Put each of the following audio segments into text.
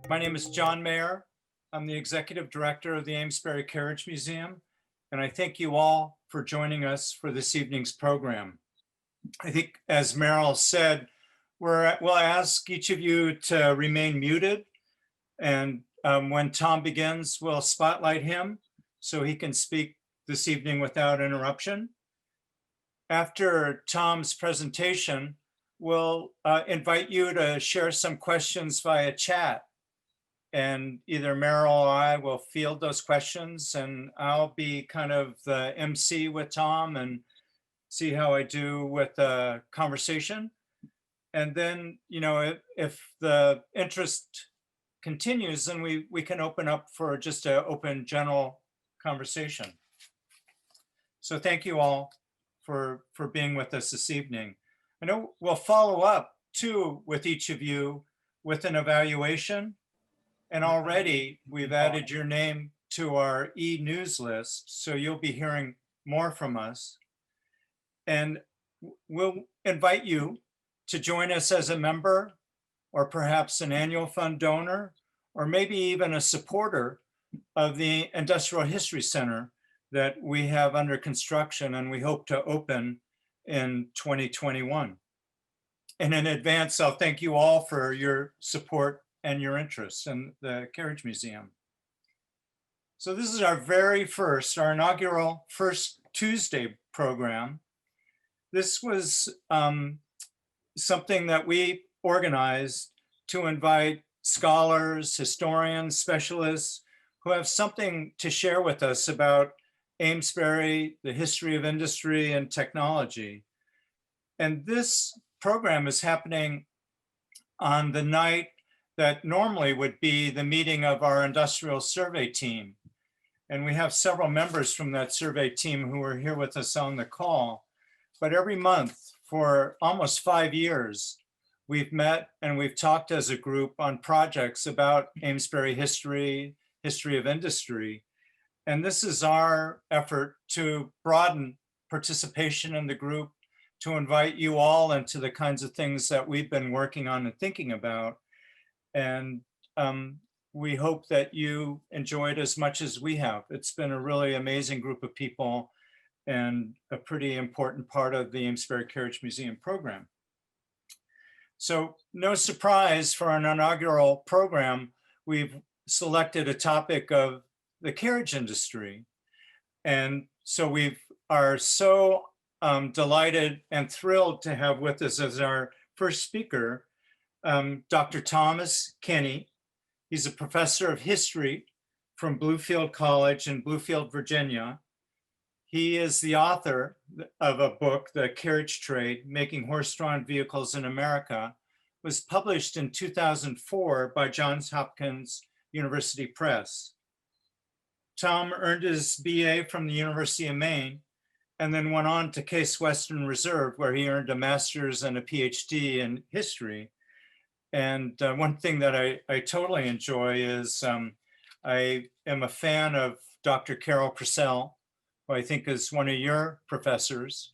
My name is John Mayer. I'm the Executive Director of the Amesbury Carriage Museum, and I thank you all for joining us for this evening's program. I think, as Meryl said, we'll ask each of you to remain muted, and when Tom begins, we'll spotlight him so he can speak this evening without interruption. After Tom's presentation, we'll invite you to share some questions via chat. And either Meryl or I will field those questions, and I'll be kind of the MC with Tom and see how I do with the conversation. And then, if the interest continues, then we can open up for just an open general conversation. So thank you all for being with us this evening. I know we'll follow up too with each of you with an evaluation. And already we've added your name to our e-news list, so you'll be hearing more from us. And we'll invite you to join us as a member, or perhaps an annual fund donor, or maybe even a supporter of the Industrial History Center that we have under construction and we hope to open in 2021. And in advance, I'll thank you all for your support and your interest in the Carriage Museum. So this is our inaugural First Tuesday program. This was something that we organized to invite scholars, historians, specialists who have something to share with us about Amesbury, the history of industry and technology. And this program is happening on the night that normally would be the meeting of our industrial survey team. And we have several members from that survey team who are here with us on the call. But every month for almost 5 years, we've met and we've talked as a group on projects about Amesbury history, history of industry. And this is our effort to broaden participation in the group, to invite you all into the kinds of things that we've been working on and thinking about. And we hope that you enjoy it as much as we have. It's been a really amazing group of people and a pretty important part of the Amesbury Carriage Museum program. So no surprise, for an inaugural program, we've selected a topic of the carriage industry. And so we are so delighted and thrilled to have with us as our first speaker, Dr. Thomas Kinney. He's a professor of history from Bluefield College in Bluefield, Virginia. He is the author of a book, The Carriage Trade, Making Horse-Drawn Vehicles in America. It was published in 2004 by Johns Hopkins University Press. Tom earned his BA from the University of Maine and then went on to Case Western Reserve, where he earned a master's and a PhD in history. And one thing that I totally enjoy is I am a fan of Dr. Carol Purcell, who I think is one of your professors.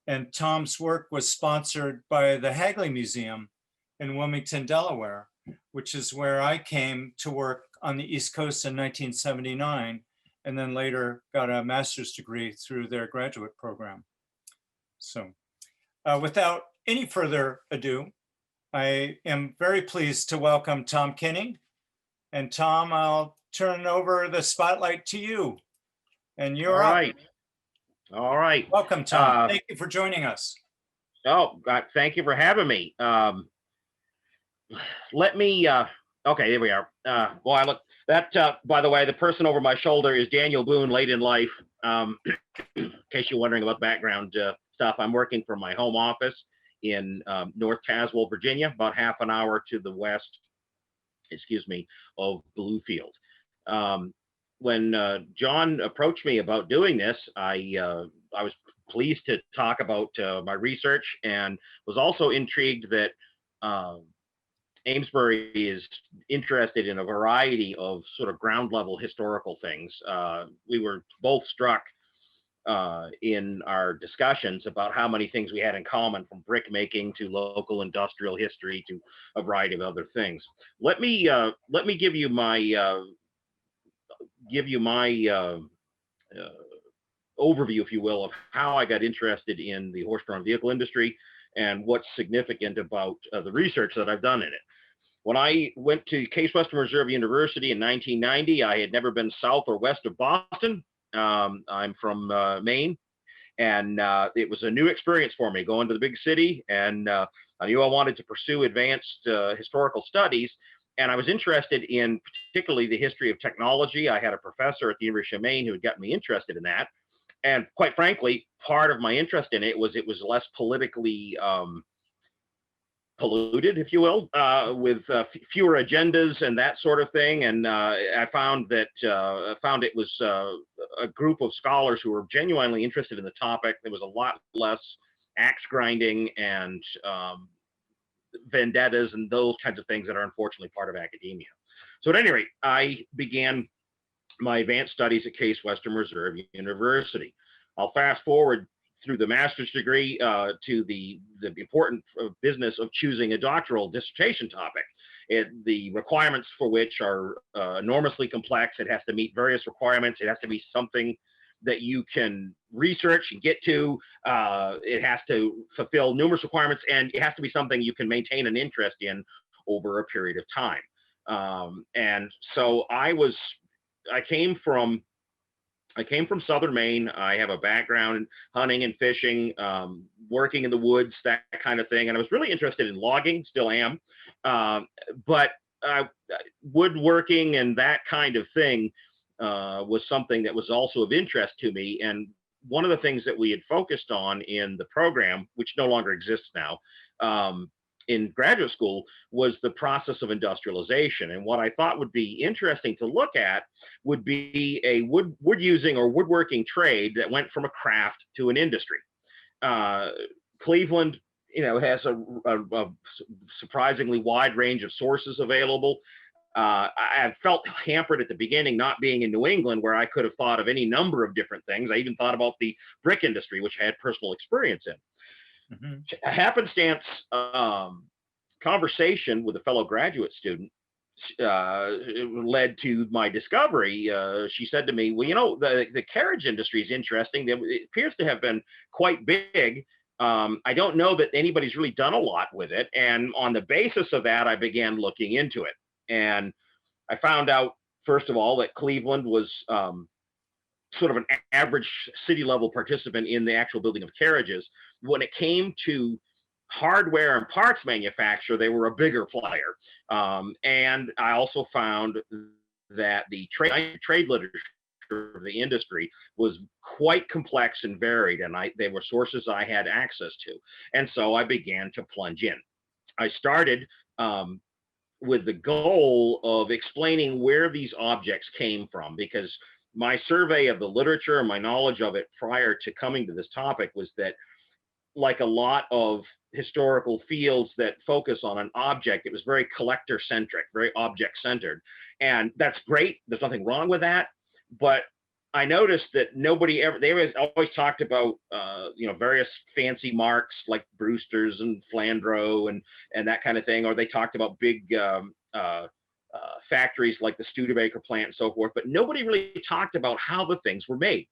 And Tom's work was sponsored by the Hagley Museum in Wilmington, Delaware, which is where I came to work on the East Coast in 1979, and then later got a master's degree through their graduate program. So without any further ado, I am very pleased to welcome Tom Kinney. And Tom, I'll turn over the spotlight to you. And you're All up. right. All right. Welcome, Tom. Thank you for joining us. Oh, thank you for having me. Let me, okay, there we are. Well, I look, that, by the way, the person over my shoulder is Daniel Boone, late in life. In case you're wondering about background stuff, I'm working from my home office in North Tazewell, Virginia, about half an hour to the west, of Bluefield. When John approached me about doing this, I was pleased to talk about my research, and was also intrigued that Amesbury is interested in a variety of sort of ground level historical things. We were both struck in our discussions about how many things we had in common, from brick making to local industrial history to a variety of other things. Let me give you my overview, if you will, of how I got interested in the horse-drawn vehicle industry and what's significant about the research that I've done in it. When I went to Case Western Reserve University in 1990, I had never been south or west of Boston. I'm from Maine, and it was a new experience for me going to the big city. And I knew I wanted to pursue advanced historical studies, and I was interested in particularly the history of technology. I had a professor at the University of Maine who had gotten me interested in that. And quite frankly, part of my interest in it was less politically polluted, if you will, with fewer agendas and that sort of thing. And I found that it was a group of scholars who were genuinely interested in the topic. There was a lot less axe grinding and vendettas and those kinds of things that are unfortunately part of academia. So at any rate, I began my advanced studies at Case Western Reserve University. I'll fast forward through the master's degree to the important business of choosing a doctoral dissertation topic. The requirements for which are enormously complex. It has to meet various requirements. It has to be something that you can research and get to. It has to fulfill numerous requirements, and it has to be something you can maintain an interest in over a period of time. And so I came from southern Maine. I have a background in hunting and fishing, working in the woods, that kind of thing. And I was really interested in logging, still am. But woodworking and that kind of thing was something that was also of interest to me. And one of the things that we had focused on in the program, which no longer exists now, in graduate school, was the process of industrialization. And what I thought would be interesting to look at would be a wood using or woodworking trade that went from a craft to an industry. Cleveland, has a surprisingly wide range of sources available. I felt hampered at the beginning, not being in New England, where I could have thought of any number of different things. I even thought about the brick industry, which I had personal experience in. Mm-hmm. A happenstance conversation with a fellow graduate student led to my discovery. She said to me, well, the carriage industry is interesting. It appears to have been quite big. I don't know that anybody's really done a lot with it. And on the basis of that, I began looking into it. And I found out, first of all, that Cleveland was sort of an average city level participant in the actual building of carriages. When it came to hardware and parts manufacture, they were a bigger player. And I also found that the trade literature of the industry was quite complex and varied, and they were sources I had access to. And so I began to plunge in. I started with the goal of explaining where these objects came from, because my survey of the literature and my knowledge of it prior to coming to this topic was that, like a lot of historical fields that focus on an object, it was very collector centric, very object centered. And that's great. There's nothing wrong with that. But I noticed that they always talked about, various fancy marks like Brewster's and Flandreau and that kind of thing. Or they talked about big factories like the Studebaker plant and so forth. But nobody really talked about how the things were made.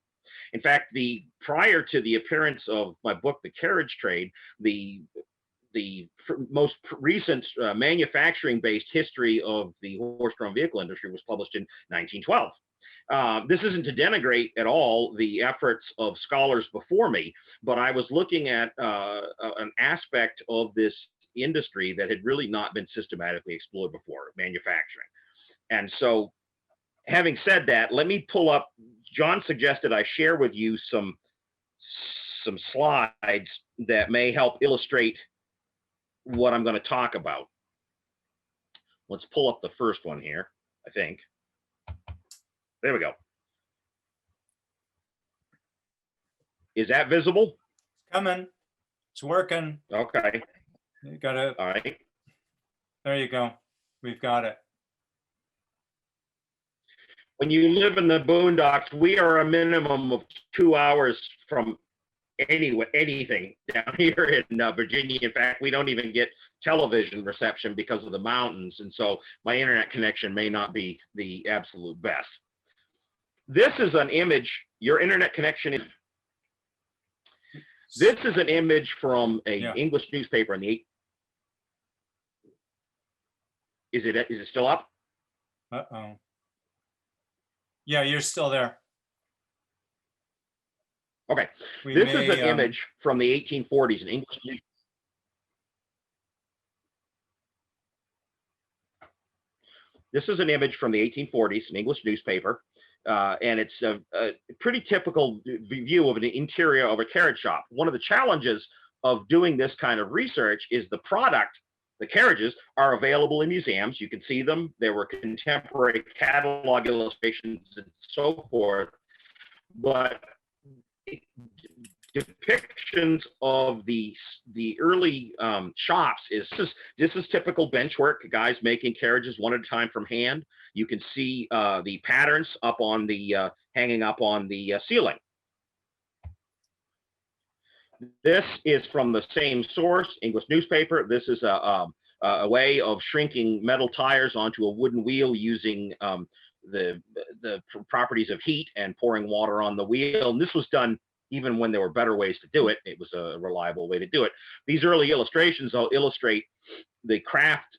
In fact, prior to the appearance of my book, The Carriage Trade, the most recent manufacturing-based history of the horse-drawn vehicle industry was published in 1912. This isn't to denigrate at all the efforts of scholars before me, but I was looking at an aspect of this industry that had really not been systematically explored before, manufacturing. And so, having said that, let me pull up. John suggested I share with you some slides that may help illustrate what I'm going to talk about. Let's pull up the first one here, I think. There we go. Is that visible? It's coming. It's working. Okay. You got it. All right. There you go. We've got it. when you live in the boondocks, we are a minimum of 2 hours from anything down here in Virginia. In fact, we don't even get television reception because of the mountains, and so my internet connection may not be the absolute best. This is an image. Your internet connection is. This is an image from a English newspaper in the Is it still up? Uh-oh. Yeah, you're still there. Okay. This is an image from the 1840s in English. This is an image from the 1840s, an English newspaper, and it's a pretty typical view of an interior of a carriage shop. One of the challenges of doing this kind of research is the product. The carriages are available in museums. You can see them. There were contemporary catalog illustrations and so forth, but depictions of the early shops this is typical bench work, guys making carriages one at a time from hand. You can see the patterns up on the hanging up on the ceiling. This is from the same source, English newspaper. This is a way of shrinking metal tires onto a wooden wheel using the properties of heat and pouring water on the wheel. And this was done even when there were better ways to do it. It was a reliable way to do it. These early illustrations will illustrate the craft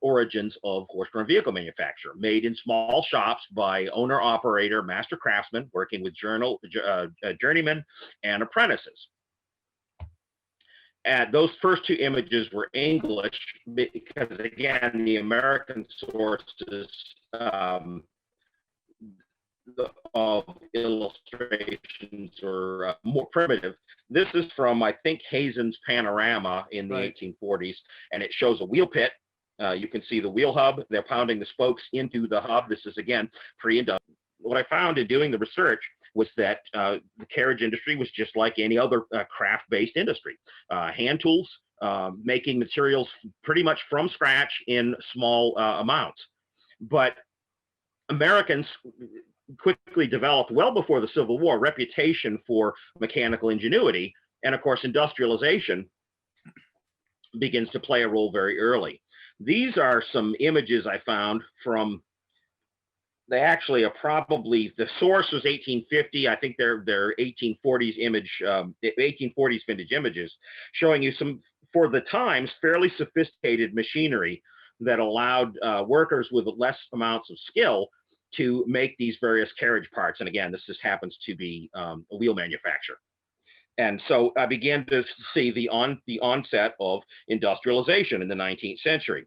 origins of horse-drawn vehicle manufacture, made in small shops by owner-operator, master craftsmen, working with journeymen and apprentices. And those first two images were English because, again, the American sources of illustrations are more primitive. This is from, I think, Hazen's Panorama in the 1840s, and it shows a wheel pit. You can see the wheel hub. They're pounding the spokes into the hub. This is, again, pre-industrial. What I found in doing the research was that the carriage industry was just like any other craft-based industry. Hand tools, making materials pretty much from scratch in small amounts. But Americans quickly developed, well before the Civil War, reputation for mechanical ingenuity. And of course, industrialization begins to play a role very early. These are some images I found from, they actually are probably, the source was 1850. I think they're 1840s image, 1840s vintage images, showing you some, for the times, fairly sophisticated machinery that allowed workers with less amounts of skill to make these various carriage parts. And again, this just happens to be a wheel manufacturer. And so I began to see the onset of industrialization in the 19th century.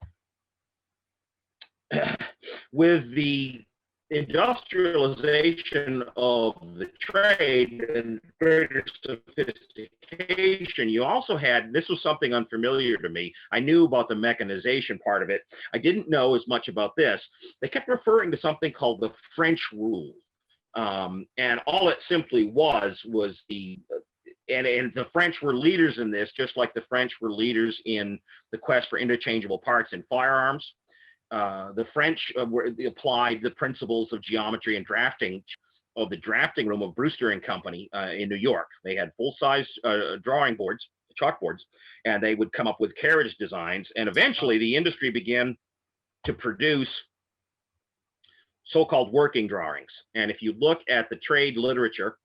With the industrialization of the trade and greater sophistication, you also had, this was something unfamiliar to me. I knew about the mechanization part of it. I didn't know as much about this. They kept referring to something called the French rule. And all it simply was the, and the French were leaders in this, just like the French were leaders in the quest for interchangeable parts in firearms. The French applied the principles of geometry and drafting of the drafting room of Brewster and Company in New York. They had full-size drawing boards, chalkboards, and they would come up with carriage designs. And eventually the industry began to produce so-called working drawings. And if you look at the trade literature,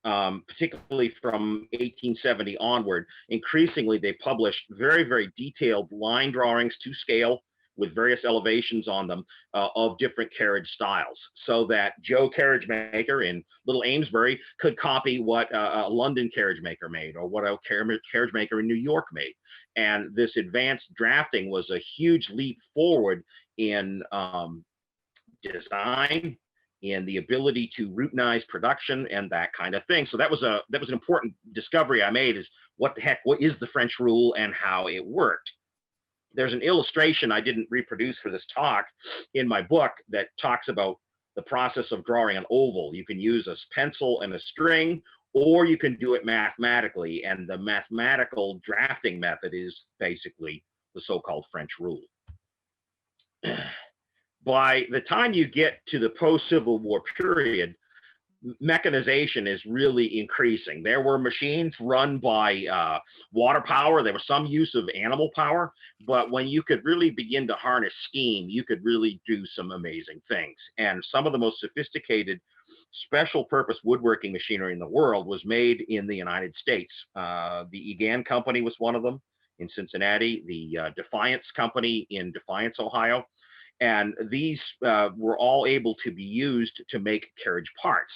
particularly from 1870 onward, increasingly they published very, very detailed line drawings to scale with various elevations on them of different carriage styles, so that Joe carriage maker in Little Amesbury could copy what a London carriage maker made, or what a carriage maker in New York made. And this advanced drafting was a huge leap forward in design, in the ability to routinize production and that kind of thing. So that was an important discovery I made, is what the heck, what is the French rule and how it worked. There's an illustration I didn't reproduce for this talk in my book that talks about the process of drawing an oval. You can use a pencil and a string, or you can do it mathematically. And the mathematical drafting method is basically the so-called French rule. by the time you get to the post-Civil War period, mechanization is really increasing. There were machines run by water power. There was some use of animal power, but when you could really begin to harness steam, you could really do some amazing things. And some of the most sophisticated special purpose woodworking machinery in the world was made in the United States. The Egan Company was one of them in Cincinnati, the Defiance Company in Defiance, Ohio. And these were all able to be used to make carriage parts.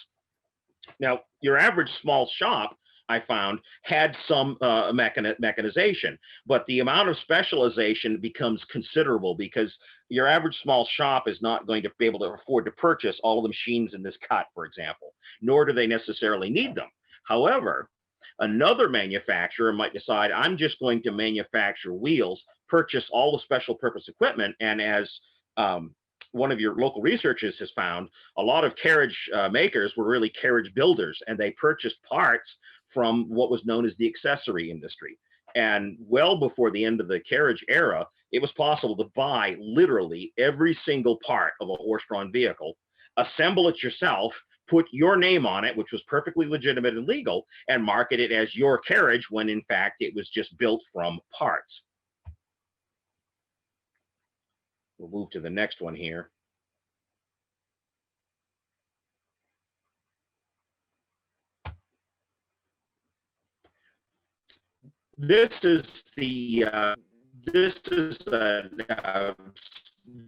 Now, your average small shop, I found, had some mechanization, but the amount of specialization becomes considerable because your average small shop is not going to be able to afford to purchase all of the machines in this cut, for example, nor do they necessarily need them. However, another manufacturer might decide, I'm just going to manufacture wheels, purchase all the special purpose equipment, and as one of your local researchers has found, a lot of carriage makers were really carriage builders, and they purchased parts from what was known as the accessory industry. And well before the end of the carriage era, it was possible to buy literally every single part of a horse-drawn vehicle, assemble it yourself, put your name on it, which was perfectly legitimate and legal, and market it as your carriage when in fact it was just built from parts. We'll move to the next one here. This is the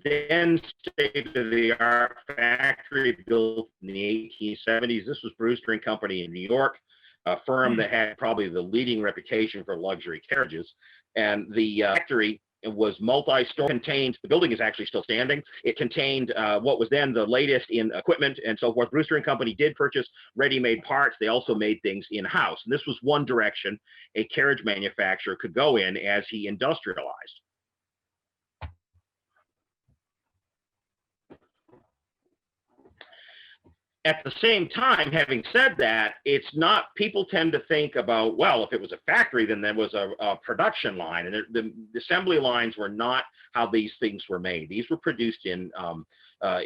then state-of-the-art factory built in the 1870s. This was Brewster and Company in New York, a firm that had probably the leading reputation for luxury carriages. And the factory was multi-story, contained, the building is actually still standing. It contained what was then the latest in equipment and so forth. Brewster and Company did purchase ready-made parts. They also made things in-house. And this was one direction a carriage manufacturer could go in as he industrialized. At the same time, having said that, it's not, people tend to think about, well, if it was a factory, then there was a production line. And the assembly lines were not how these things were made. These were produced in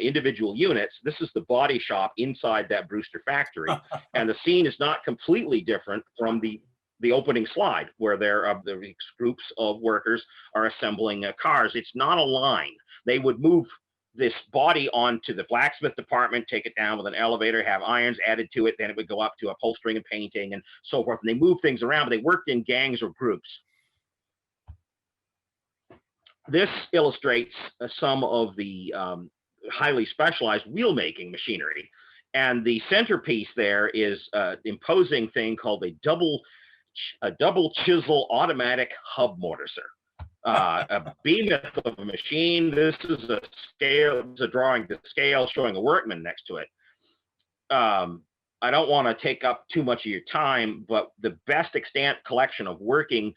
individual units. This is the body shop inside that Brewster factory. And the scene is not completely different from the opening slide, where the groups of workers are assembling cars. It's not a line. They would move this body onto the blacksmith department, take it down with an elevator, have irons added to it, then it would go up to upholstering and painting and so forth. And they moved things around, but they worked in gangs or groups. This illustrates some of the highly specialized wheel making machinery. And the centerpiece there is an imposing thing called a double chisel automatic hub mortiser. A behemoth of a machine. This is a scale, it's a drawing to scale showing a workman next to it. I don't want to take up too much of your time, but the best extant collection of working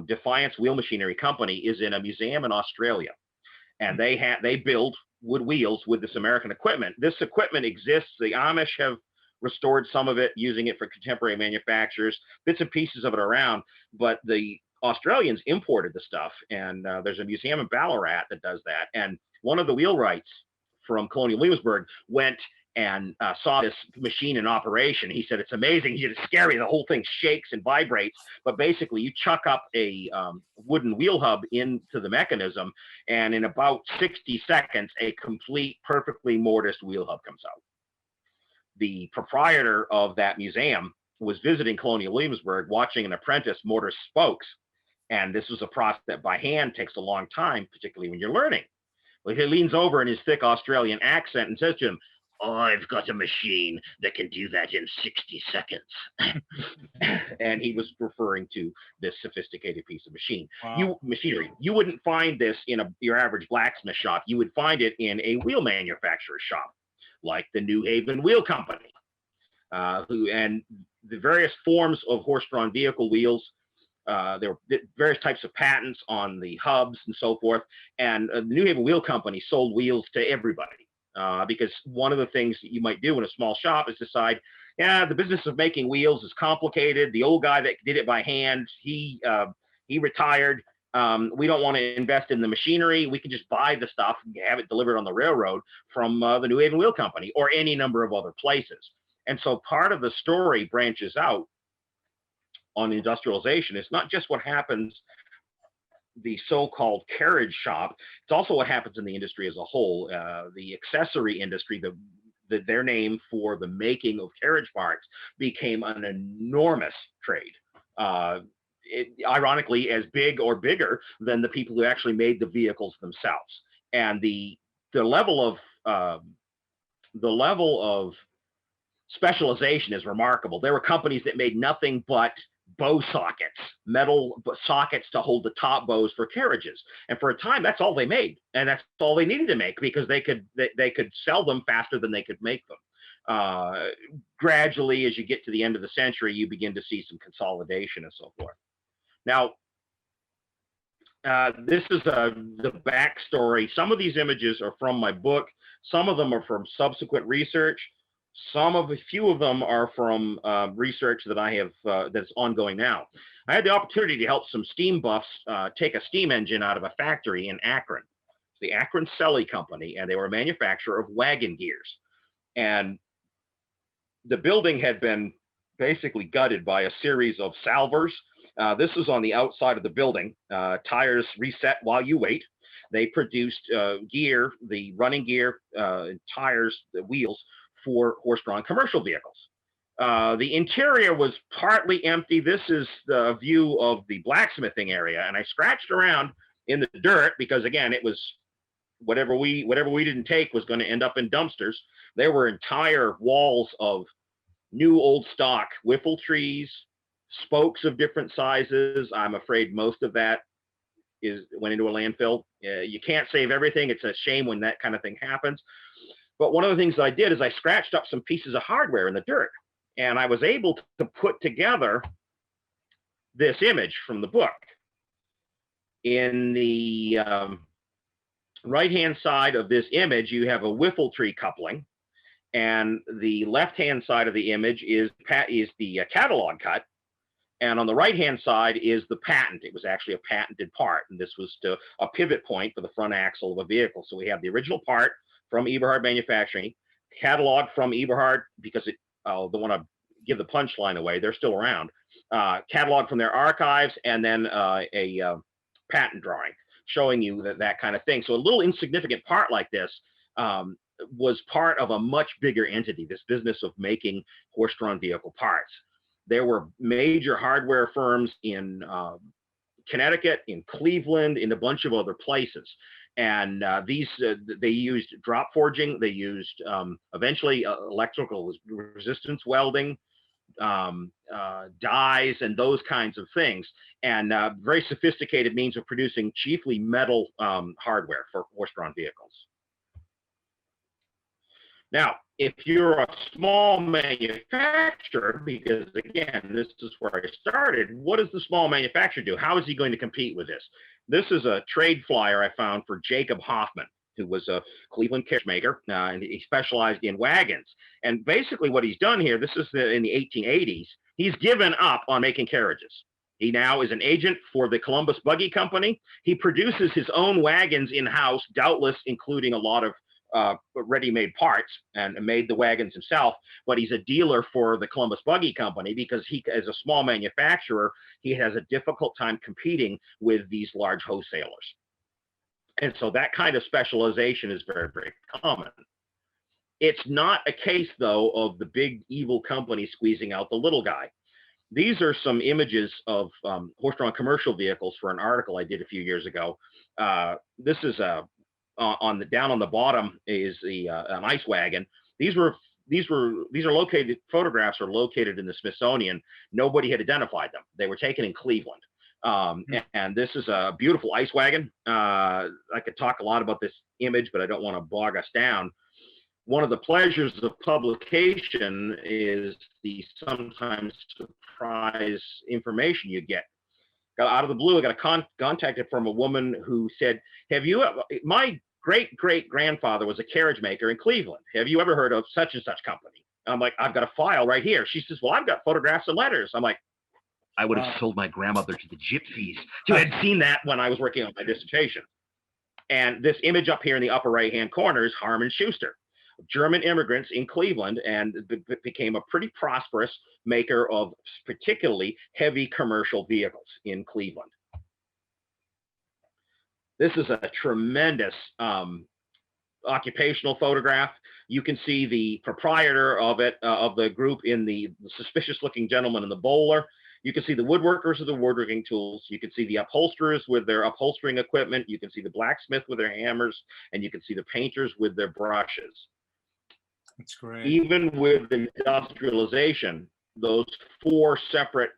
Defiance Wheel Machinery Company is in a museum in Australia. And they build wood wheels with this American equipment. This equipment exists. The Amish have restored some of it, using it for contemporary manufacturers, bits and pieces of it around, but the Australians imported the stuff, and there's a museum in Ballarat that does that. And one of the wheelwrights from Colonial Williamsburg went and saw this machine in operation. He said, it's amazing. It's scary. The whole thing shakes and vibrates. But basically, you chuck up a wooden wheel hub into the mechanism, and in about 60 seconds, a complete, perfectly mortised wheel hub comes out. The proprietor of that museum was visiting Colonial Williamsburg, watching an apprentice mortar spokes. And this was a process that by hand takes a long time, particularly when you're learning. Well, he leans over in his thick Australian accent and says to him, I've got a machine that can do that in 60 seconds. And he was referring to this sophisticated piece of machinery. You wouldn't find this in your average blacksmith shop. You would find it in a wheel manufacturer's shop, like the New Haven Wheel Company, and the various forms of horse-drawn vehicle wheels. There were various types of patents on the hubs and so forth. And the New Haven Wheel Company sold wheels to everybody because one of the things that you might do in a small shop is decide, yeah, the business of making wheels is complicated. The old guy that did it by hand, he retired. We don't want to invest in the machinery. We can just buy the stuff and have it delivered on the railroad from the New Haven Wheel Company or any number of other places. And so part of the story branches out on industrialization. It's not just what happens the so-called carriage shop. It's also what happens in the industry as a whole. The accessory industry, their name for the making of carriage parts, became an enormous trade. Ironically, as big or bigger than the people who actually made the vehicles themselves. And the level of specialization is remarkable. There were companies that made nothing but bow sockets, metal sockets to hold the top bows for carriages. And for a time, that's all they made, and that's all they needed to make because they could sell them faster than they could make them. Gradually, as you get to the end of the century, you begin to see some consolidation and so forth. Now, this is the backstory. Some of these images are from my book. Some of them are from subsequent research. A few of them are from research that I have that's ongoing now. I had the opportunity to help some steam buffs take a steam engine out of a factory in Akron, the Akron Selly Company, and they were a manufacturer of wagon gears. And the building had been basically gutted by a series of salvers. This was on the outside of the building. Tires reset while you wait. They produced gear, the running gear, tires, the wheels, for horse-drawn commercial vehicles. The interior was partly empty. This is the view of the blacksmithing area, and I scratched around in the dirt because, again, it was whatever we didn't take was going to end up in dumpsters. There were entire walls of new old stock whiffle trees, spokes of different sizes. I'm afraid most of that went into a landfill. You can't save everything. It's a shame when that kind of thing happens. But one of the things that I did is I scratched up some pieces of hardware in the dirt, and I was able to put together this image from the book. In the right-hand side of this image, you have a whiffle tree coupling, and the left-hand side of the image is the catalog cut, and on the right-hand side is the patent. It was actually a patented part, and this was a pivot point for the front axle of a vehicle. So we have the original part from Eberhard Manufacturing, catalog from Eberhard, because don't want to give the punchline away, they're still around, catalog from their archives, and then a patent drawing showing you that kind of thing. So a little insignificant part like this was part of a much bigger entity, this business of making horse-drawn vehicle parts. There were major hardware firms in Connecticut, in Cleveland, in a bunch of other places. And they used drop forging. They used eventually electrical resistance welding, dyes, and those kinds of things, and very sophisticated means of producing chiefly metal hardware for horse-drawn vehicles. Now, if you're a small manufacturer, because again, this is where I started, what does the small manufacturer do? How is he going to compete with this? This is a trade flyer I found for Jacob Hoffman, who was a Cleveland carriage maker, and he specialized in wagons. And basically what he's done here, this is in the 1880s, he's given up on making carriages. He now is an agent for the Columbus Buggy Company. He produces his own wagons in-house, doubtless including a lot of ready-made parts, and made the wagons himself, but he's a dealer for the Columbus Buggy Company because he, as a small manufacturer, he has a difficult time competing with these large wholesalers. And so that kind of specialization is very, very common. It's not a case, though, of the big evil company squeezing out the little guy. These are some images of horse-drawn commercial vehicles for an article I did a few years ago. This is down on the bottom is an ice wagon. Photographs are located in the Smithsonian. Nobody had identified them. They were taken in Cleveland. And this is a beautiful ice wagon. I could talk a lot about this image, but I don't want to bog us down. One of the pleasures of publication is the sometimes surprise information you get. Out of the blue, I got contacted from a woman who said, my great-great-grandfather was a carriage maker in Cleveland. Have you ever heard of such and such company? I'm like, I've got a file right here. She says, well, I've got photographs and letters. I'm like, I would have Wow. sold my grandmother to the gypsies. So I had seen that when I was working on my dissertation. And this image up here in the upper right-hand corner is Harman Schuster, German immigrants in Cleveland, and became a pretty prosperous maker of particularly heavy commercial vehicles in Cleveland. This is a tremendous occupational photograph. You can see the proprietor of it, of the group, in the suspicious-looking gentleman in the bowler. You can see the woodworkers with the woodworking tools. You can see the upholsterers with their upholstering equipment. You can see the blacksmith with their hammers, and you can see the painters with their brushes. That's great. Even with industrialization, those four separate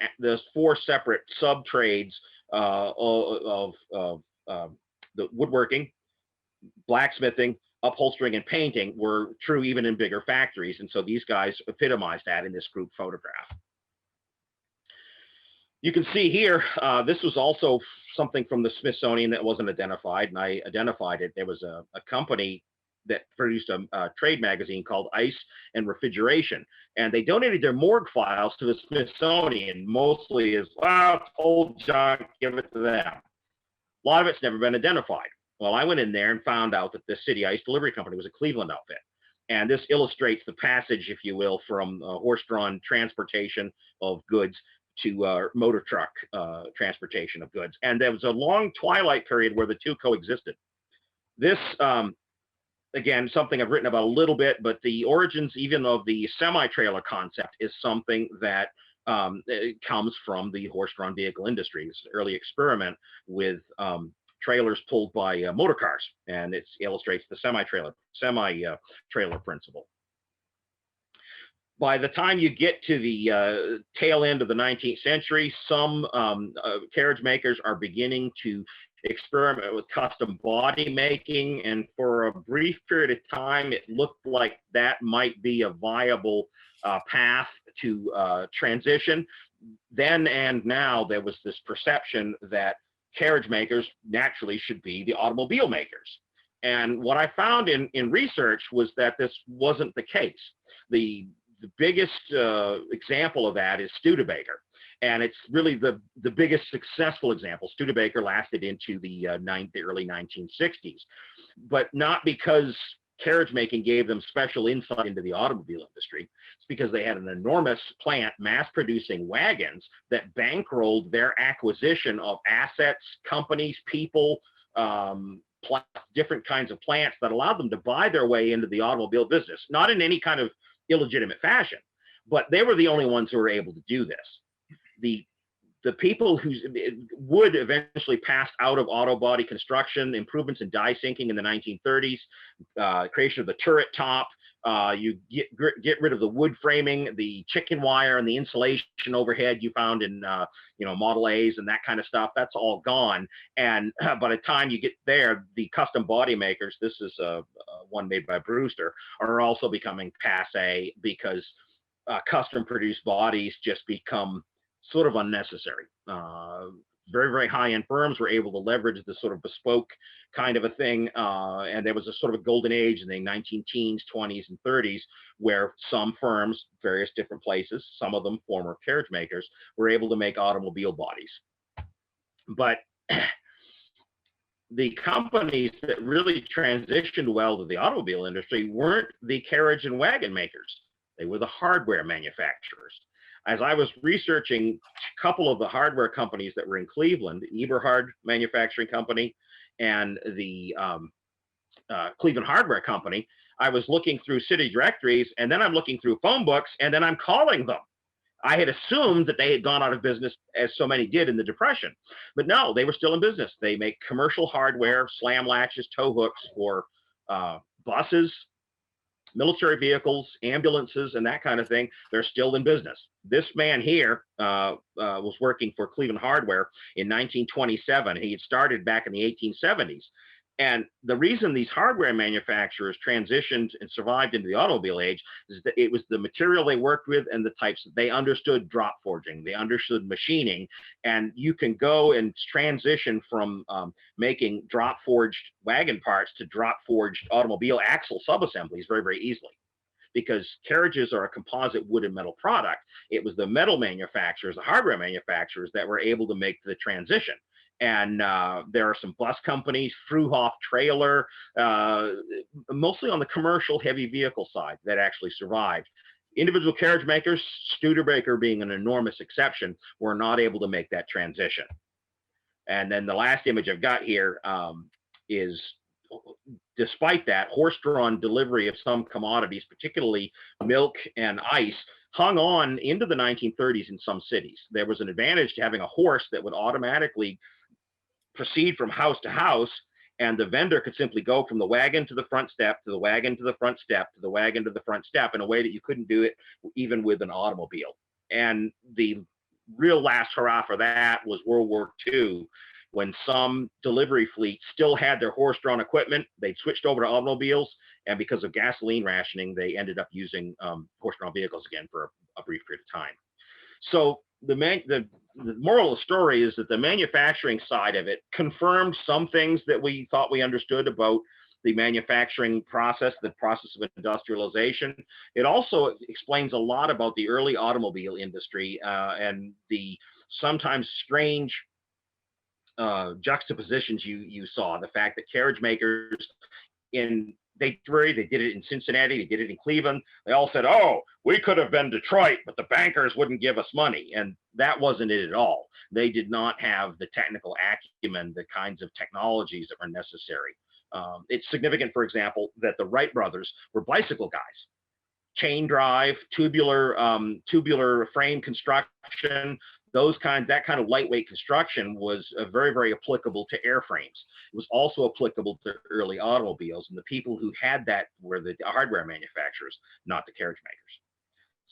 sub trades of the woodworking, blacksmithing, upholstering, and painting were true even in bigger factories. And so these guys epitomized that in this group photograph. You can see here, this was also something from the Smithsonian that wasn't identified, and I identified it. There was a company that produced a trade magazine called Ice and Refrigeration, and they donated their morgue files to the Smithsonian, mostly as, well, it's old junk, give it to them. A lot of it's never been identified. Well, I went in there and found out that the City Ice Delivery Company was a Cleveland outfit. And this illustrates the passage, if you will, from horse-drawn transportation of goods to motor truck transportation of goods. And there was a long twilight period where the two coexisted. This, again, something I've written about a little bit, but the origins even of the semi-trailer concept is something that it comes from the horse-drawn vehicle industry. It's an early experiment with trailers pulled by motor cars, and it illustrates the semi-trailer principle. By the time you get to the tail end of the 19th century, some carriage makers are beginning to experiment with custom body making, and for a brief period of time, it looked like that might be a viable path to transition. Then and now, there was this perception that carriage makers naturally should be the automobile makers. And what I found in research was that this wasn't the case. The biggest example of that is Studebaker. And it's really the biggest successful example. Studebaker lasted into the early 1960s, but not because carriage making gave them special insight into the automobile industry. It's because they had an enormous plant mass producing wagons that bankrolled their acquisition of assets, companies, people, different kinds of plants that allowed them to buy their way into the automobile business, not in any kind of illegitimate fashion, but they were the only ones who were able to do this. The people who wood eventually passed out of auto body construction, improvements in die sinking in the 1930s, creation of the turret top, you get rid of the wood framing, the chicken wire and the insulation overhead you found in Model A's and that kind of stuff. That's all gone. And by the time you get there, the custom body makers, this is one made by Brewster, are also becoming passe because custom produced bodies just become sort of unnecessary. Very, very high-end firms were able to leverage this sort of bespoke kind of a thing. And there was a sort of a golden age in the 19-teens, 20s, and 30s, where some firms, various different places, some of them former carriage makers, were able to make automobile bodies. But the companies that really transitioned well to the automobile industry weren't the carriage and wagon makers. They were the hardware manufacturers. As I was researching a couple of the hardware companies that were in Cleveland, Eberhard Manufacturing Company and the Cleveland Hardware Company, I was looking through city directories, and then I'm looking through phone books, and then I'm calling them. I had assumed that they had gone out of business, as so many did in the Depression. But no, they were still in business. They make commercial hardware, slam latches, tow hooks for buses, military vehicles, ambulances, and that kind of thing. They're still in business. This man here was working for Cleveland Hardware in 1927. He had started back in the 1870s. And the reason these hardware manufacturers transitioned and survived into the automobile age is that it was the material they worked with and the types. They understood drop forging, they understood machining, and you can go and transition from making drop forged wagon parts to drop forged automobile axle subassemblies very, very easily. because carriages are a composite wood and metal product. It was the metal manufacturers, the hardware manufacturers, that were able to make the transition. And there are some bus companies, Fruhoff Trailer, mostly on the commercial heavy vehicle side, that actually survived. Individual carriage makers, Studebaker being an enormous exception, were not able to make that transition. And then the last image I've got here is, despite that, horse-drawn delivery of some commodities, particularly milk and ice, hung on into the 1930s in some cities. There was an advantage to having a horse that would automatically proceed from house to house, and the vendor could simply go from the wagon to the front step, to the wagon to the front step, to the wagon to the front step, in a way that you couldn't do it even with an automobile. And the real last hurrah for that was World War II, when some delivery fleets still had their horse-drawn equipment. They'd switched over to automobiles, and because of gasoline rationing, they ended up using horse-drawn vehicles again for a brief period of time. So the moral of the story is that the manufacturing side of it confirmed some things that we thought we understood about the manufacturing process, the process of industrialization. It also explains a lot about the early automobile industry and the sometimes strange juxtapositions you saw. The fact that carriage makers they did it in Cincinnati, they did it in Cleveland. They all said, oh, we could have been Detroit, but the bankers wouldn't give us money. And that wasn't it at all. They did not have the technical acumen, the kinds of technologies that were necessary. It's significant, for example, that the Wright brothers were bicycle guys. Chain drive, tubular frame construction, that kind of lightweight construction was very, very applicable to airframes. It was also applicable to early automobiles, and the people who had that were the hardware manufacturers, not the carriage makers.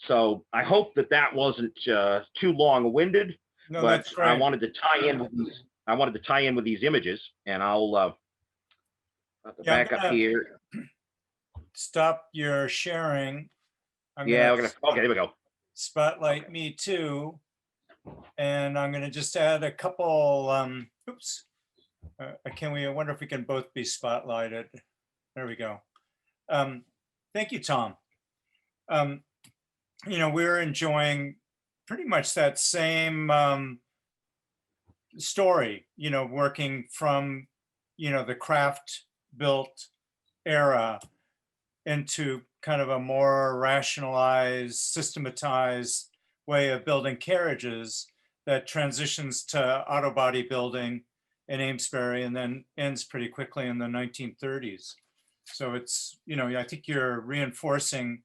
So I hope that wasn't too long-winded, No, but that's great. I wanted to tie in with these images, and I'll back up here. Stop your sharing. Okay, there we go. Spotlight me too. And I'm going to just add a couple, I wonder if we can both be spotlighted. There we go. Thank you, Tom. We're enjoying pretty much that same story, working from, the craft built era into kind of a more rationalized, systematized way of building carriages that transitions to auto body building in Amesbury and then ends pretty quickly in the 1930s. So it's, I think you're reinforcing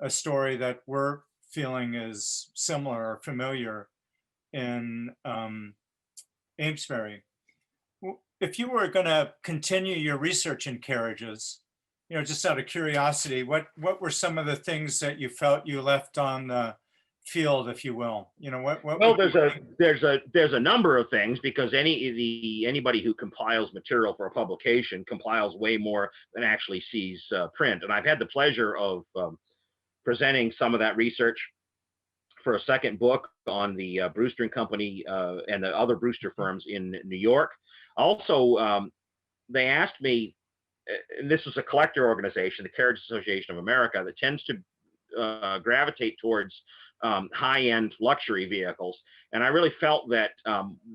a story that we're feeling is similar or familiar in Amesbury. If you were going to continue your research in carriages, just out of curiosity, what were some of the things that you felt you left on the field, if you will? Well, there's a number of things, because anybody who compiles material for a publication compiles way more than actually sees print. And I've had the pleasure of presenting some of that research for a second book on the Brewster and Company and the other Brewster firms in New York. Also, they asked me, and this was a collector organization, the Carriage Association of America, that tends to gravitate towards high-end luxury vehicles. And I really felt that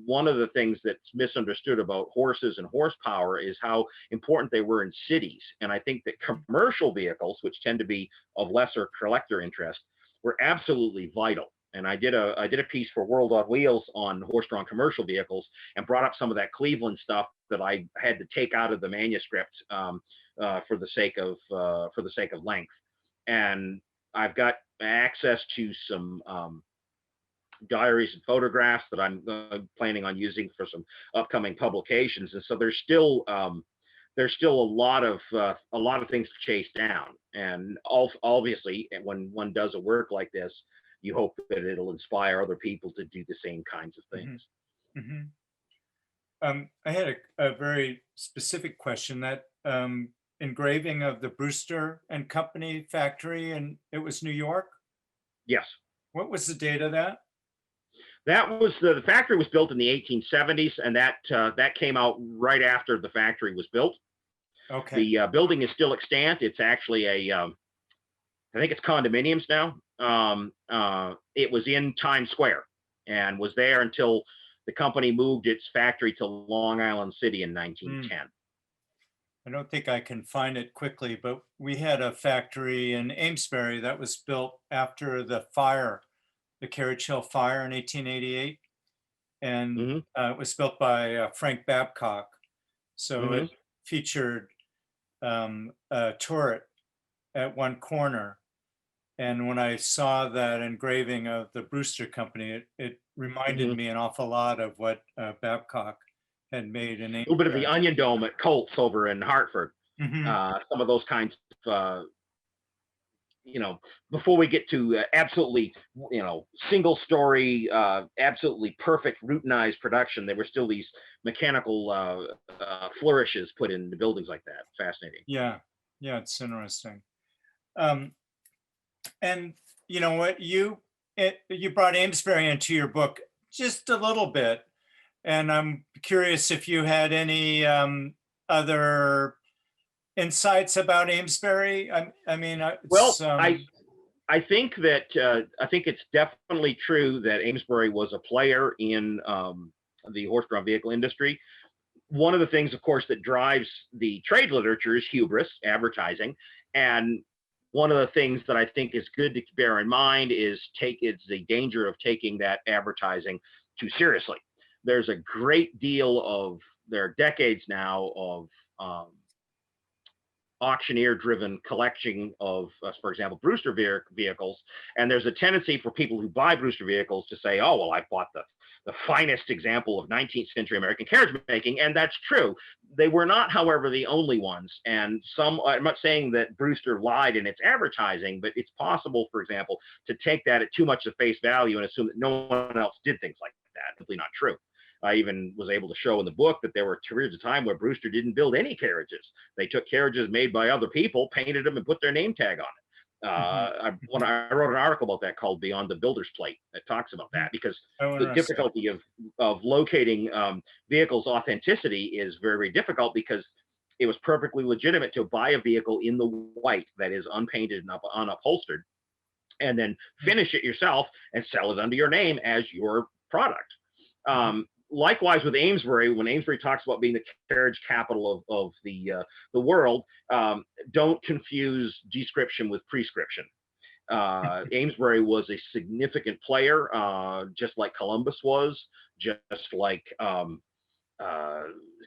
one of the things that's misunderstood about horses and horsepower is how important they were in cities. And I think that commercial vehicles, which tend to be of lesser collector interest, were absolutely vital. And I did a piece for World on Wheels on horse-drawn commercial vehicles, and brought up some of that Cleveland stuff that I had to take out of the manuscript for the sake of length. And I've got access to some diaries and photographs that I'm planning on using for some upcoming publications. And so there's still a lot of things to chase down. And obviously, when one does a work like this, you hope that it'll inspire other people to do the same kinds of things. Mm-hmm. I had a very specific question. That engraving of the Brewster and Company factory, and it was New York? Yes. What was the date of that? That was the factory was built in the 1870s, and that came out right after the factory was built. Okay. The building is still extant. It's actually I think it's condominiums now. It was in Times Square and was there until the company moved its factory to Long Island City in 1910. I don't think I can find it quickly, but we had a factory in Amesbury that was built after the fire, the Carriage Hill fire in 1888. And Mm-hmm. it was built by Frank Babcock. So it featured a turret at one corner. And when I saw that engraving of the Brewster Company, it reminded me an awful lot of what Babcock had made in A little bit of the Onion Dome at Colts over in Hartford. Some of those kinds of, before we get to absolutely, single story, absolutely perfect routinized production, there were still these mechanical flourishes put in the buildings like that. Fascinating. Yeah, it's interesting. And you know what, you brought Amesbury into your book just a little bit, and I'm curious if you had any other insights about Amesbury. I mean, well, I think that I think it's definitely true that Amesbury was a player in the horse-drawn vehicle industry. One of the things, of course, that drives the trade literature is hubris, advertising, and one of the things that I think is good to bear in mind is it's the danger of taking that advertising too seriously. There's a great deal there are decades now of auctioneer-driven collection of, for example, Brewster vehicles, and there's a tendency for people who buy Brewster vehicles to say, "Oh, well, I bought the finest example of 19th century American carriage making," and that's true. They were not, however, the only ones. And I'm not saying that Brewster lied in its advertising, but it's possible, for example, to take that at too much of face value and assume that no one else did things like that. Simply not true. I even was able to show in the book that there were periods of time where Brewster didn't build any carriages. They took carriages made by other people, painted them, and put their name tag on it. I wrote an article about that called Beyond the Builder's Plate that talks about that, because the difficulty of locating vehicles' authenticity is very, very difficult, because it was perfectly legitimate to buy a vehicle in the white that is unpainted and unupholstered, and then finish it yourself and sell it under your name as your product. Likewise with Amesbury, when Amesbury talks about being the carriage capital of the world, don't confuse description with prescription. Amesbury was a significant player, just like Columbus was, just like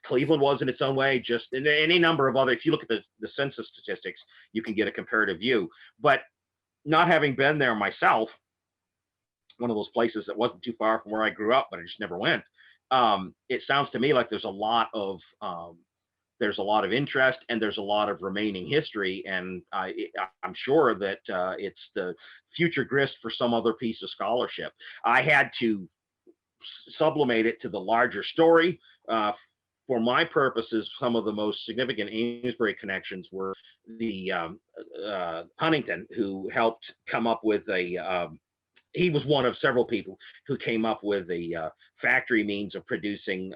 Cleveland was in its own way, just in any number of other. If you look at the census statistics, you can get a comparative view. But not having been there myself, one of those places that wasn't too far from where I grew up, but I just never went. It sounds to me like there's a lot of interest, and there's a lot of remaining history, and I'm sure that it's the future grist for some other piece of scholarship. I had to sublimate it to the larger story. For my purposes, some of the most significant Amesbury connections were the Huntington, who helped come up with he was one of several people who came up with a factory means of producing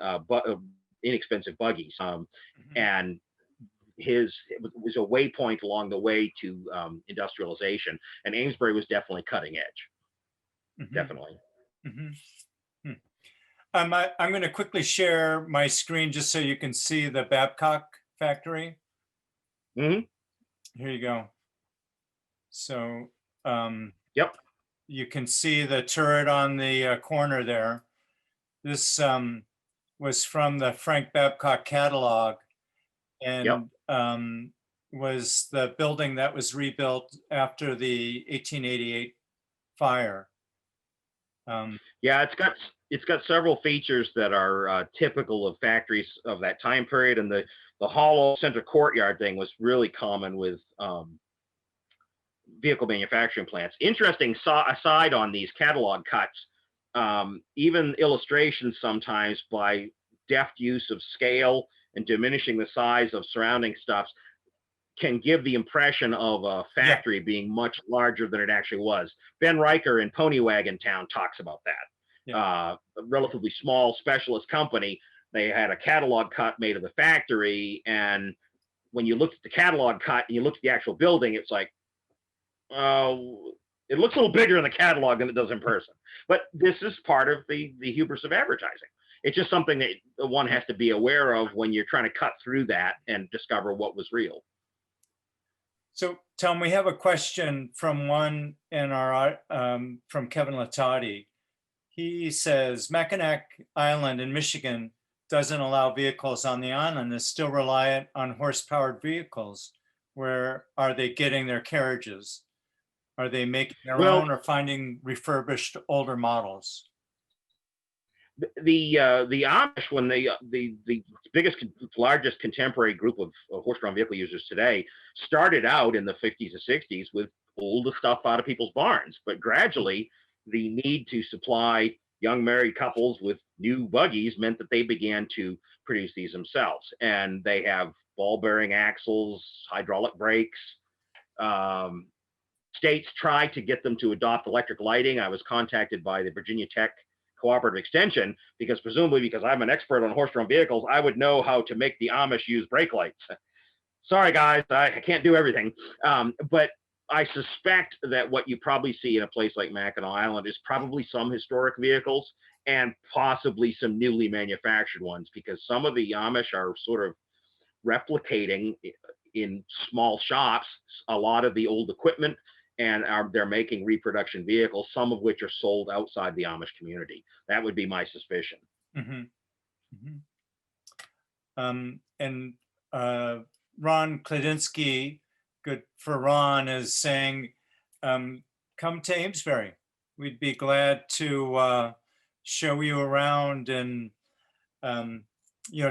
inexpensive buggies. And it was a waypoint along the way to industrialization. And Amesbury was definitely cutting edge. Definitely. I'm going to quickly share my screen just so you can see the Babcock factory. Here you go. So, yep. You can see the turret on the corner there. This was from the Frank Babcock catalog, and was the building that was rebuilt after the 1888 fire. Yeah, it's got several features that are typical of factories of that time period, and the hollow center courtyard thing was really common with vehicle manufacturing plants. Interesting aside on these catalog cuts, even illustrations sometimes by deft use of scale and diminishing the size of surrounding stuffs can give the impression of a factory being much larger than it actually was. Ben Riker in Pony Wagon Town talks about that. A relatively small specialist company, they had a catalog cut made of the factory, and when you looked at the catalog cut and you looked at the actual building, it's like, uh, it looks a little bigger in the catalog than it does in person. But this is part of the hubris of advertising. It's just something that one has to be aware of when you're trying to cut through that and discover what was real. So Tom, we have a question from one in our, from Kevin Latati. He says Mackinac Island in Michigan doesn't allow vehicles on the island. Is still reliant on horse-powered vehicles. Where are they getting their carriages? Are they making their Well, own or finding refurbished older models? the Amish, when the biggest, largest contemporary group of horse-drawn vehicle users today, started out in the 50s and 60s with old stuff out of people's barns, but gradually the need to supply young married couples with new buggies meant that they began to produce these themselves, and they have ball-bearing axles, hydraulic brakes. Um, States tried to get them to adopt electric lighting. I was contacted by the Virginia Tech Cooperative Extension because presumably because I'm an expert on horse-drawn vehicles, I would know how to make the Amish use brake lights. Sorry, guys, I can't do everything. But I suspect that what you probably see in a place like Mackinac Island is probably some historic vehicles and possibly some newly manufactured ones, because some of the Amish are sort of replicating in small shops a lot of the old equipment, and they're making reproduction vehicles, some of which are sold outside the Amish community. That would be my suspicion. Mm-hmm. Mm-hmm. And Ron Kledinsky, good for Ron, is saying, come to Amesbury. We'd be glad to show you around and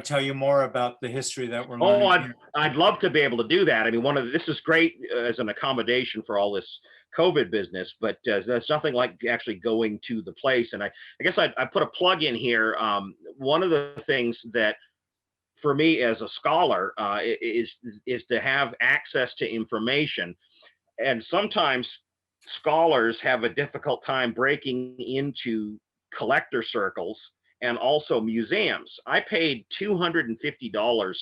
tell you more about the history that we're learning. Oh, I'd love to be able to do that. I mean, this is great as an accommodation for all this COVID business, but there's nothing like actually going to the place. And I guess I put a plug in here. One of the things that for me as a scholar is to have access to information. And sometimes scholars have a difficult time breaking into collector circles and also museums. I paid $250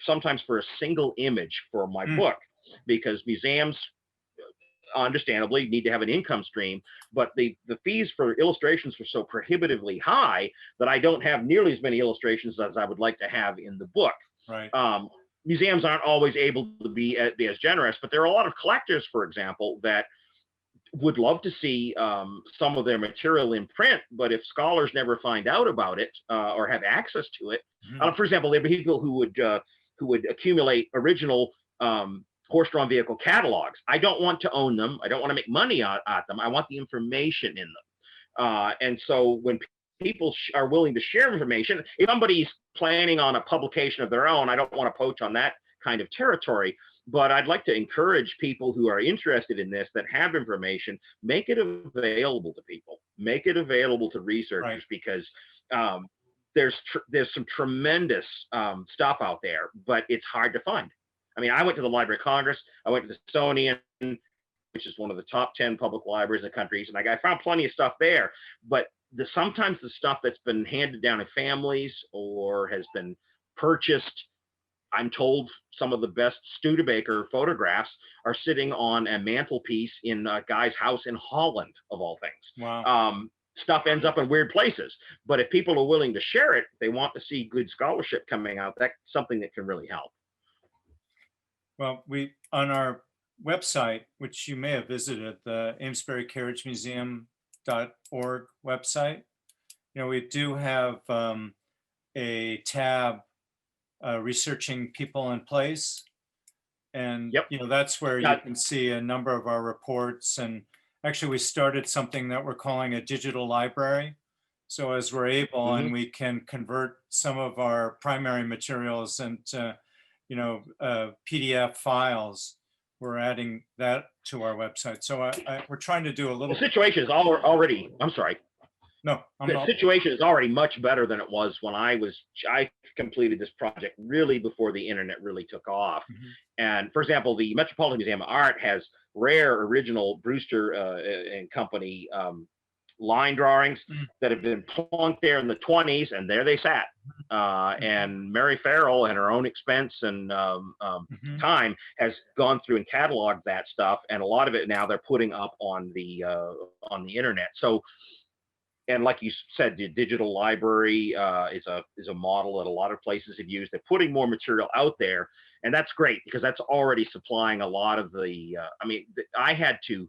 sometimes for a single image for my book, because museums understandably need to have an income stream, but the fees for illustrations were so prohibitively high that I don't have nearly as many illustrations as I would like to have in the book. Right. Museums aren't always able to be as generous, but there are a lot of collectors, for example, that would love to see some of their material in print, but if scholars never find out about it or have access to it, for example, there are people who would accumulate original horse-drawn vehicle catalogs. I don't want to own them. I don't want to make money at them. I want the information in them. And so when people are willing to share information, if somebody's planning on a publication of their own, I don't want to poach on that kind of territory. But I'd like to encourage people who are interested in this, that have information, make it available to people, make it available to researchers, right? Because there's some tremendous stuff out there, but it's hard to find. I mean, I went to the Library of Congress, I went to the Smithsonian, which is one of the top 10 public libraries in the country, and I found plenty of stuff there, but sometimes the stuff that's been handed down in families or has been purchased, I'm told some of the best Studebaker photographs are sitting on a mantelpiece in a guy's house in Holland, of all things. Wow. Stuff ends up in weird places. But if people are willing to share it, they want to see good scholarship coming out, that's something that can really help. Well, on our website, which you may have visited, the Amesbury Carriage Museum.org website, we do have a tab researching people in place, and yep. That's where you can see a number of our reports. And actually we started something that we're calling a digital library, so as we're able and we can convert some of our primary materials into PDF files, we're adding that to our website. So we're trying to do a little. The situation is already, I'm sorry. No, the situation is already much better than it was when I completed this project really before the internet really took off. And for example, the Metropolitan Museum of Art has rare original Brewster and Company line drawings that have been plunked there in the 20s, and there they sat. And Mary Farrell, at her own expense and Mhm. time, has gone through and cataloged that stuff, and a lot of it now they're putting up on the internet. So, and like you said, the digital library is a model that a lot of places have used. They're putting more material out there, and that's great because that's already supplying a lot of the. I mean, I had to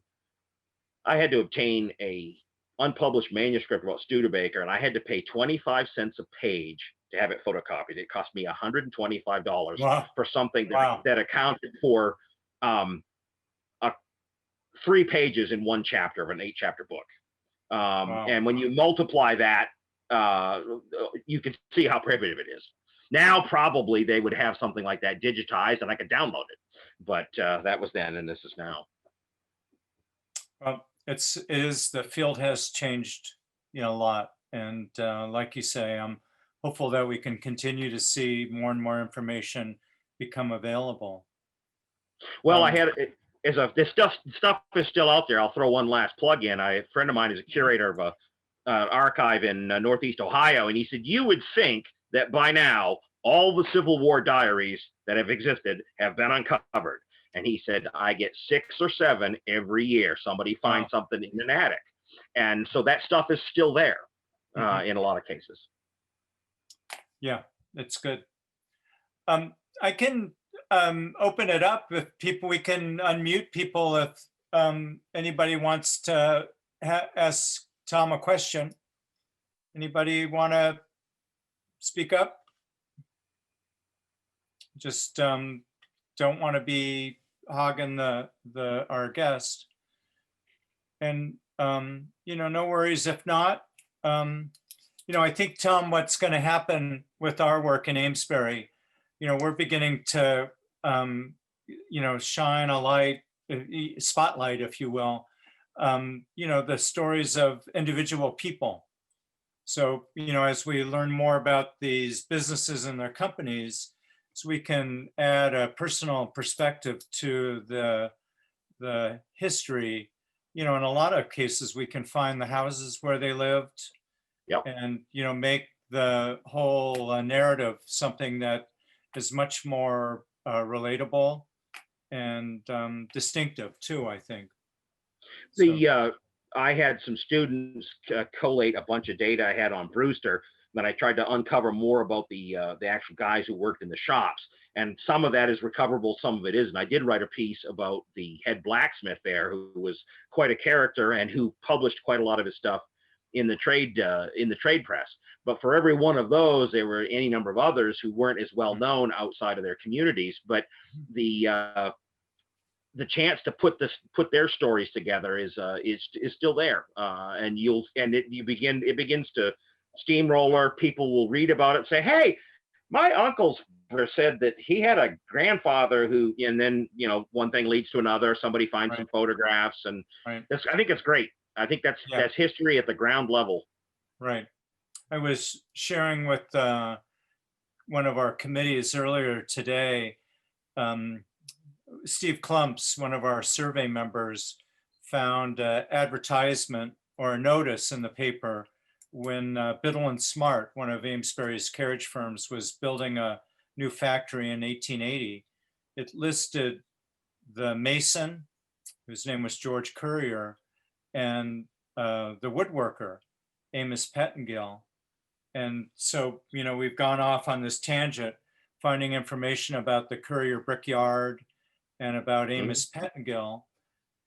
obtain a unpublished manuscript about Studebaker, and I had to pay 25 cents a page to have it photocopied. It cost me $125 Wow, for something wow, that accounted for um, 3 pages in one chapter of an 8-chapter book. wow. And when you multiply that, you can see how prohibitive it is. Now, probably they would have something like that digitized and I could download it. But that was then, and this is now. Well, the field has changed, a lot. And like you say, I'm hopeful that we can continue to see more and more information become available. Well, I Um, had this stuff is still out there. I'll throw one last plug in. A friend of mine is a curator of a archive in Northeast Ohio, and he said you would think that by now all the Civil War diaries that have existed have been uncovered. And he said I get 6 or 7 every year. Somebody wow. finds something in an attic, and so that stuff is still there Mhm. in a lot of cases. Yeah, that's good. I can open it up if people, we can unmute people if anybody wants to ask Tom a question. Anybody want to speak up? Just don't want to be hogging our guest. And no worries if not. I think, Tom, what's going to happen with our work in Amesbury, we're beginning to shine a light, spotlight, if you will, the stories of individual people. So, as we learn more about these businesses and their companies, so we can add a personal perspective to the history. In a lot of cases, we can find the houses where they lived, Yep. and make the whole narrative something that is much more relatable and distinctive too, I think. So, I had some students collate a bunch of data I had on Brewster. Then I tried to uncover more about the actual guys who worked in the shops, and some of that is recoverable, some of it isn't. I did write a piece about the head blacksmith there, who was quite a character and who published quite a lot of his stuff in the trade press. But for every one of those, there were any number of others who weren't as well known outside of their communities. But the chance to put their stories together is still there, and it begins to steamroller. People will read about it, say, "Hey, my uncle's brother said that he had a grandfather who," and then one thing leads to another. Somebody finds right, some photographs, and right, I think it's great. I think yeah, that's history at the ground level. right. I was sharing with one of our committees earlier today. Steve Klumps, one of our survey members, found an advertisement or a notice in the paper when Biddle and Smart, one of Amesbury's carriage firms, was building a new factory in 1880. It listed the mason, whose name was George Currier, and the woodworker, Amos Pettingill. And so, we've gone off on this tangent, finding information about the Currier Brickyard and about Mhm. Amos Pettingill.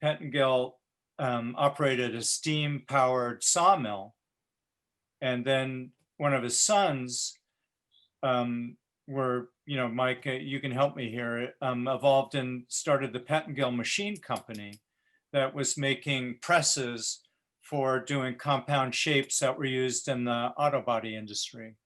Pettingill operated a steam-powered sawmill, and then one of his sons Mike, you can help me here, evolved and started the Pettingill Machine Company that was making presses for doing compound shapes that were used in the auto body industry.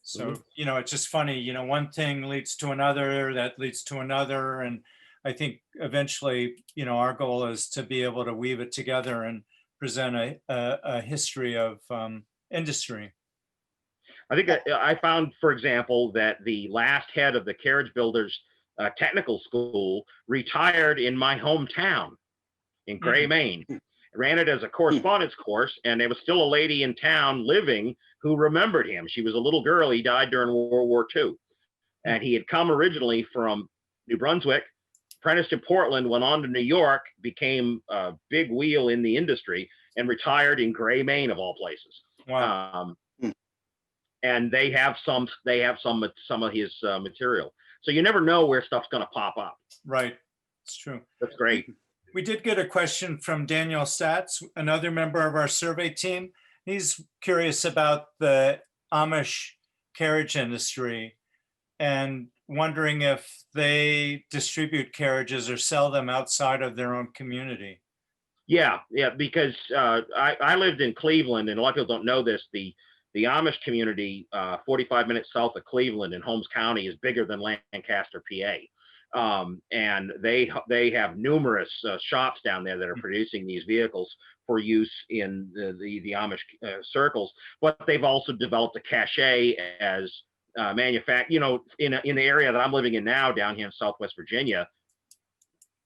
So, Mhm. it's just funny, one thing leads to another, that leads to another. And I think eventually, our goal is to be able to weave it together and present a history of industry. I think I found, for example, that the last head of the carriage builders technical school retired in my hometown in Gray, Mhm. Maine. ran it as a correspondence course, and there was still a lady in town living who remembered him. She was a little girl. He died during World War II. And he had come originally from New Brunswick, apprenticed in Portland, went on to New York, became a big wheel in the industry, and retired in Gray, Maine, of all places. Wow. And they have some of his material. So you never know where stuff's going to pop up. Right. It's true. That's great. We did get a question from Daniel Statz, another member of our survey team. He's curious about the Amish carriage industry and wondering if they distribute carriages or sell them outside of their own community. Yeah, because I lived in Cleveland, and a lot of people don't know this. The Amish community, 45 minutes south of Cleveland in Holmes County, is bigger than Lancaster, PA. And they have numerous shops down there that are producing these vehicles for use in the Amish circles. But they've also developed a cachet as in the area that I'm living in now, down here in Southwest Virginia.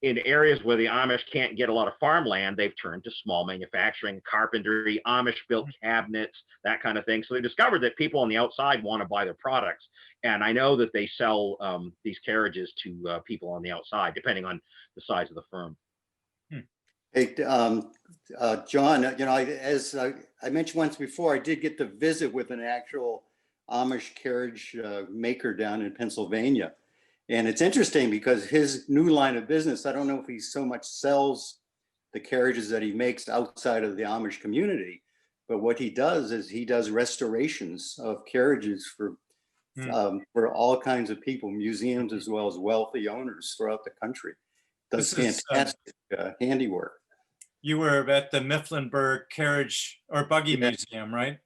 In areas where the Amish can't get a lot of farmland, they've turned to small manufacturing, carpentry, Amish built cabinets, that kind of thing. So they discovered that people on the outside want to buy their products. And I know that they sell these carriages to people on the outside, depending on the size of the firm. Hey, John, as I mentioned once before, I did get to visit with an actual Amish carriage maker down in Pennsylvania. And it's interesting because his new line of business, I don't know if he so much sells the carriages that he makes outside of the Amish community, but what he does is he does restorations of carriages for all kinds of people, museums, as well as wealthy owners throughout the country. Does fantastic handiwork. You were at the Mifflinburg Carriage or Buggy Museum, right?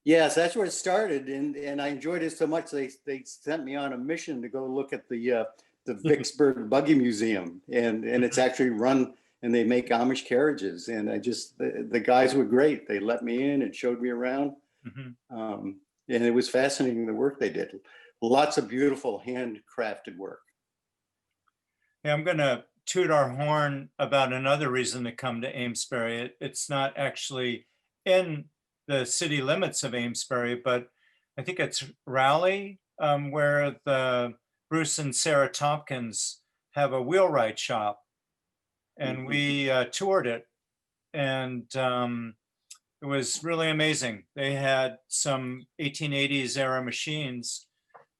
Yes, that's where it started, and I enjoyed it so much they sent me on a mission to go look at the Vicksburg Buggy Museum, and it's actually run, and they make Amish carriages, and the guys were great. They let me in and showed me around, and it was fascinating the work they did. Lots of beautiful handcrafted work. Yeah, I'm going to toot our horn about another reason to come to Amesbury. It's not actually in the city limits of Amesbury, but I think it's Raleigh, where the Bruce and Sarah Tompkins have a wheelwright shop, and we toured it, and it was really amazing. They had some 1880s era machines,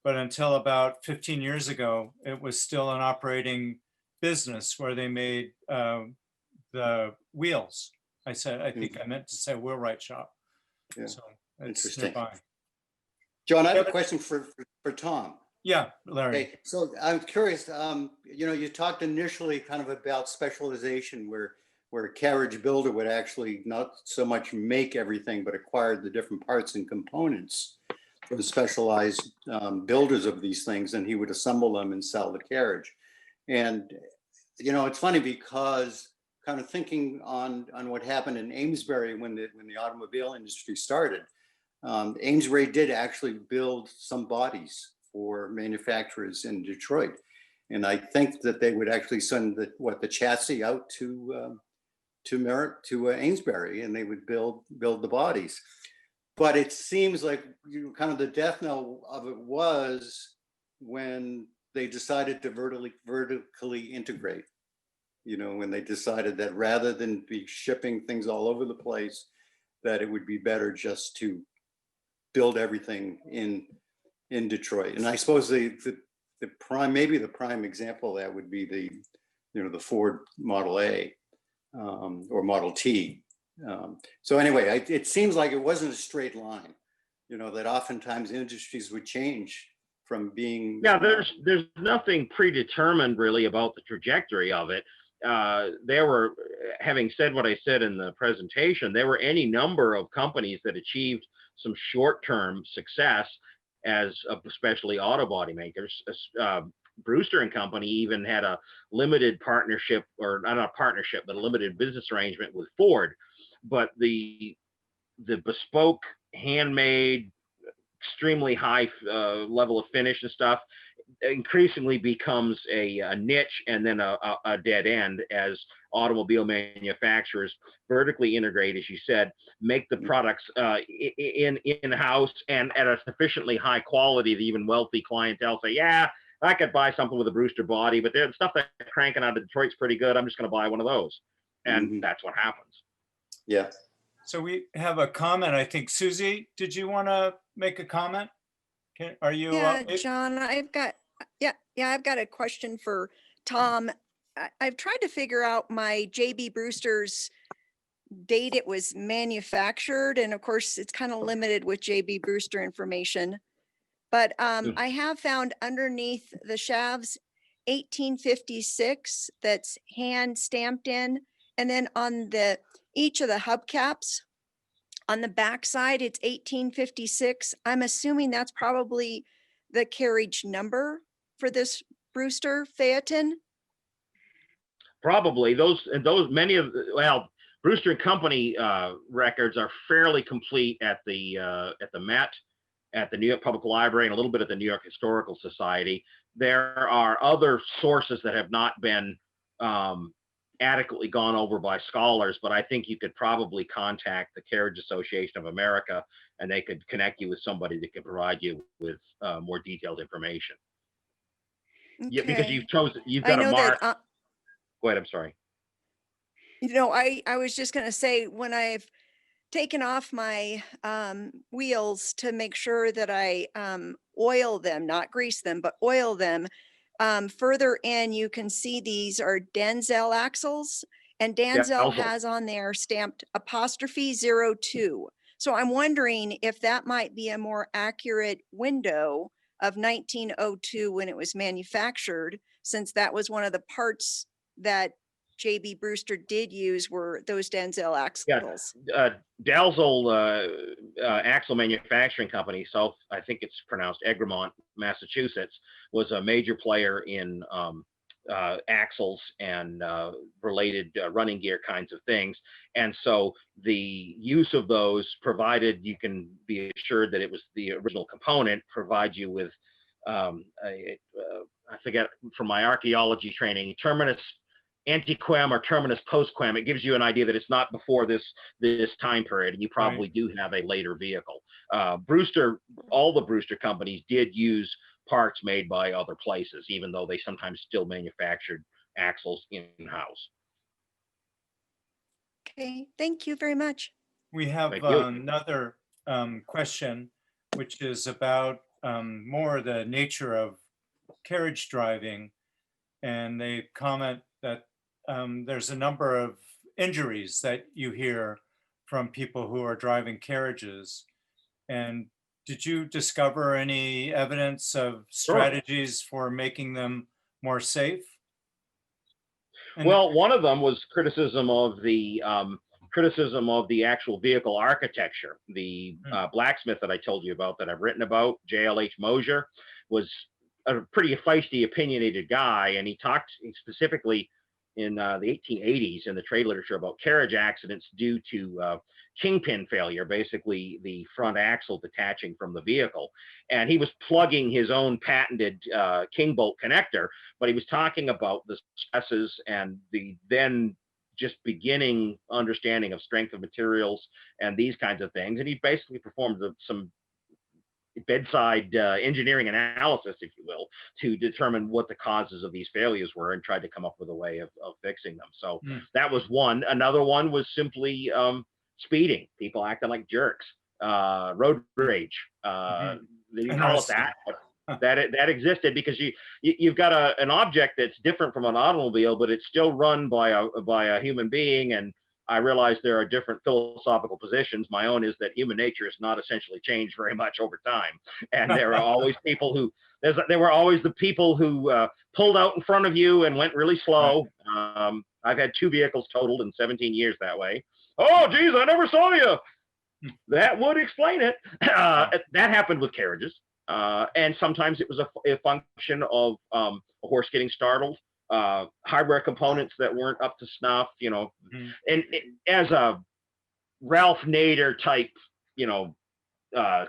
but until about 15 years ago, it was still an operating business where they made the wheels. I think I meant to say wheelwright shop. Yeah. So it's Interesting. nearby. John, I have a question for Tom. Yeah, Larry. Okay, so I'm curious, you talked initially kind of about specialization where a carriage builder would actually not so much make everything, but acquire the different parts and components from specialized builders of these things, and he would assemble them and sell the carriage. And, it's funny because kind of thinking on what happened in Amesbury when the automobile industry started, Amesbury did actually build some bodies for manufacturers in Detroit. And I think that they would actually send the chassis out to Amesbury, and they would build the bodies. But it seems like kind of the death knell of it was when they decided to vertically integrate. When they decided that rather than be shipping things all over the place, that it would be better just to build everything in Detroit. And I suppose the prime example of that would be the Ford Model A or Model T. So anyway, it seems like it wasn't a straight line, that oftentimes industries would change from being. Yeah, there's nothing predetermined really about the trajectory of it. There were, having said what I said in the presentation, there were any number of companies that achieved some short-term success as especially auto body makers. Brewster and Company even had a limited partnership, or not a partnership, but a limited business arrangement with Ford. But the bespoke, handmade, extremely high level of finish and stuff increasingly becomes a niche and then a dead end as automobile manufacturers vertically integrate, as you said, make the products in-house and at a sufficiently high quality that even wealthy clientele say, yeah, I could buy something with a Brewster body, but the stuff that's cranking out of Detroit's pretty good. I'm just going to buy one of those. And that's what happens. Yeah. So we have a comment. I think, Susie, did you want to make a comment? Are you? Yeah, John, I've got a question for Tom. I've tried to figure out my JB Brewster's date it was manufactured, and of course it's kind of limited with JB Brewster information. But I have found underneath the shafts 1856 that's hand stamped in, and then on each of the hubcaps on the back side it's 1856. I'm assuming that's probably the carriage number for this Brewster Phaeton. Probably those many of Brewster and Company records are fairly complete at the Met, at the New York Public Library, and a little bit at the New York Historical Society. There are other sources that have not been adequately gone over by scholars, but I think you could probably contact the Carriage Association of America, and they could connect you with somebody that can provide you with more detailed information. Okay. Yeah, because you've got a mark. Go ahead. I'm sorry. I was just going to say, when I've taken off my wheels to make sure that I oil them, not grease them, but oil them, further in, you can see these are Denzel axles, and Denzel has on there stamped '02. So I'm wondering if that might be a more accurate window of 1902 when it was manufactured, since that was one of the parts that JB Brewster did use were those Denzel axles. Yeah, Dalzell Axle Manufacturing Company, I think it's pronounced Egremont, Massachusetts, was a major player in axles and related running gear kinds of things. And so the use of those, provided you can be assured that it was the original component, provides you with, I forget from my archaeology training, terminus antiquem or terminus postquem. It gives you an idea that it's not before this time period, and you probably do have a later vehicle. Brewster, all the Brewster companies did use parts made by other places, even though they sometimes still manufactured axles in-house. Okay, thank you very much. We have another question, which is about more the nature of carriage driving, and they comment that there's a number of injuries that you hear from people who are driving carriages. And did you discover any evidence of strategies for making them more safe? Well, one of them was criticism of the actual vehicle architecture. The blacksmith that I told you about, that I've written about, JLH Mosier, was a pretty feisty, opinionated guy, and he talked specifically in the 1880s in the trade literature about carriage accidents due to kingpin failure, basically the front axle detaching from the vehicle. And he was plugging his own patented king bolt connector, but he was talking about the stresses and the then just beginning understanding of strength of materials and these kinds of things. And he basically performed some bedside engineering analysis, if you will, to determine what the causes of these failures were and tried to come up with a way of fixing them. So that was one. Another one was simply speeding, people acting like jerks, road rage. They didn't call it that, but that existed because you've got an object that's different from an automobile, but it's still run by a human being. And I realize there are different philosophical positions. My own is that human nature has not essentially changed very much over time. And there are always people who, there were always the people who pulled out in front of you and went really slow. I've had 2 vehicles totaled in 17 years that way. Oh, geez, I never saw you. That would explain it. That happened with carriages. And sometimes it was a function of a horse getting startled. Hardware components that weren't up to snuff, and as a Ralph Nader type,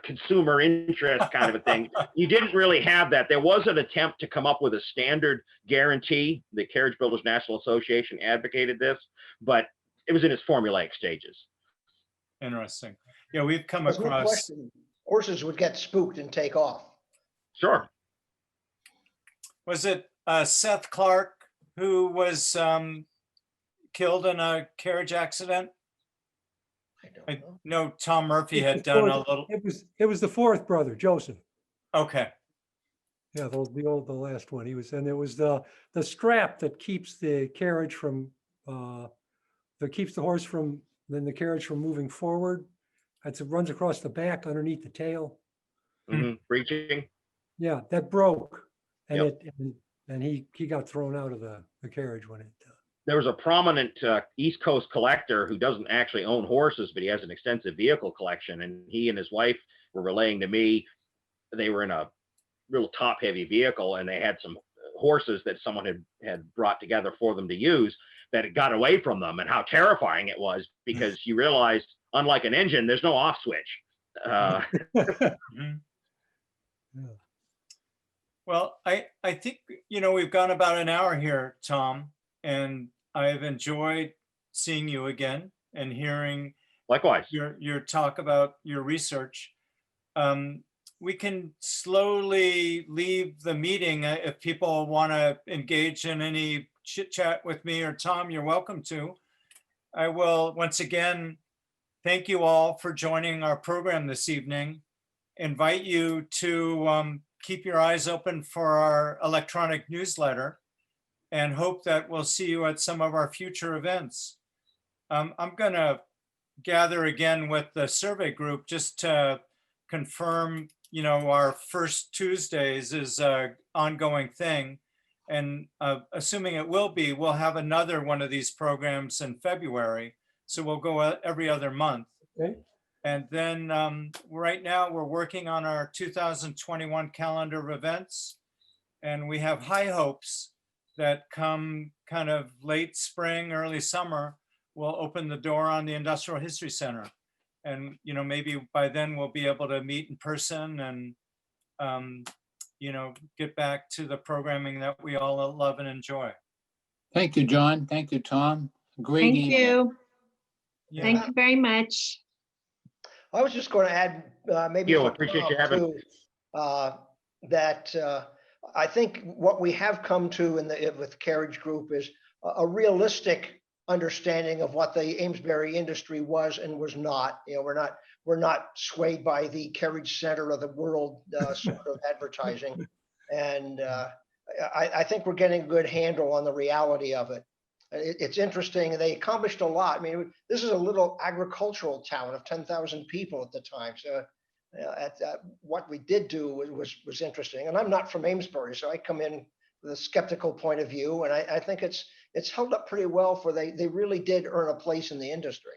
consumer interest kind of a thing. You didn't really have that. There was an attempt to come up with a standard guarantee. The Carriage Builders National Association advocated this, but it was in its formulaic stages. Interesting. Yeah, we've come There's no across, question horses would get spooked and take off. Sure. was it Seth Clark who was killed in a carriage accident? I don't I know. know Tom Murphy It's had the done a fourth- little, It was the fourth brother, Joseph. okay, Yeah, the last one. And it was the strap that keeps the carriage from, that keeps the horse from, then the carriage from moving forward. It runs across the back underneath the tail. Breaching. Yeah, that broke. And Yep. and he got thrown out of the carriage when it, There was a prominent East Coast collector who doesn't actually own horses, but he has an extensive vehicle collection. And he and his wife were relaying to me, they were in a real top heavy vehicle and they had some horses that someone had brought together for them to use that had got away from them, and how terrifying it was, because you realized, unlike an engine, there's no off switch. mhm. Yeah. Well, I think, we've gone about an hour here, Tom, and I've enjoyed seeing you again and hearing Likewise. your talk about your research. We can slowly leave the meeting. If people want to engage in any chit chat with me or Tom, you're welcome to. I will once again thank you all for joining our program this evening. Invite you to keep your eyes open for our electronic newsletter, and hope that we'll see you at some of our future events. I'm going to gather again with the survey group just to confirm, our first Tuesdays is an ongoing thing. And assuming it will be, we'll have another one of these programs in February. So we'll go every other month. okay. And then right now we're working on our 2021 calendar of events. And we have high hopes that come kind of late spring, early summer, we'll open the door on the Industrial History Center. And, maybe by then we'll be able to meet in person and, get back to the programming that we all love and enjoy. Thank you, John. Thank you, Tom. Great Thank evening. you. Yeah. Thank you very much. I was just going to add, maybe. Gil, for appreciate Tom, you having- too, that I think what we have come to with Carriage Group is a realistic understanding of what the Amesbury industry was and was not. We're not swayed by the carriage center of the world sort of advertising. And I think we're getting a good handle on the reality of it. It's interesting. They accomplished a lot. I mean, this is a little agricultural town of 10,000 people at the time. So what we did do was interesting. And I'm not from Amesbury, so I come in with a skeptical point of view. And I think it's held up pretty well for they really did earn a place in the industry.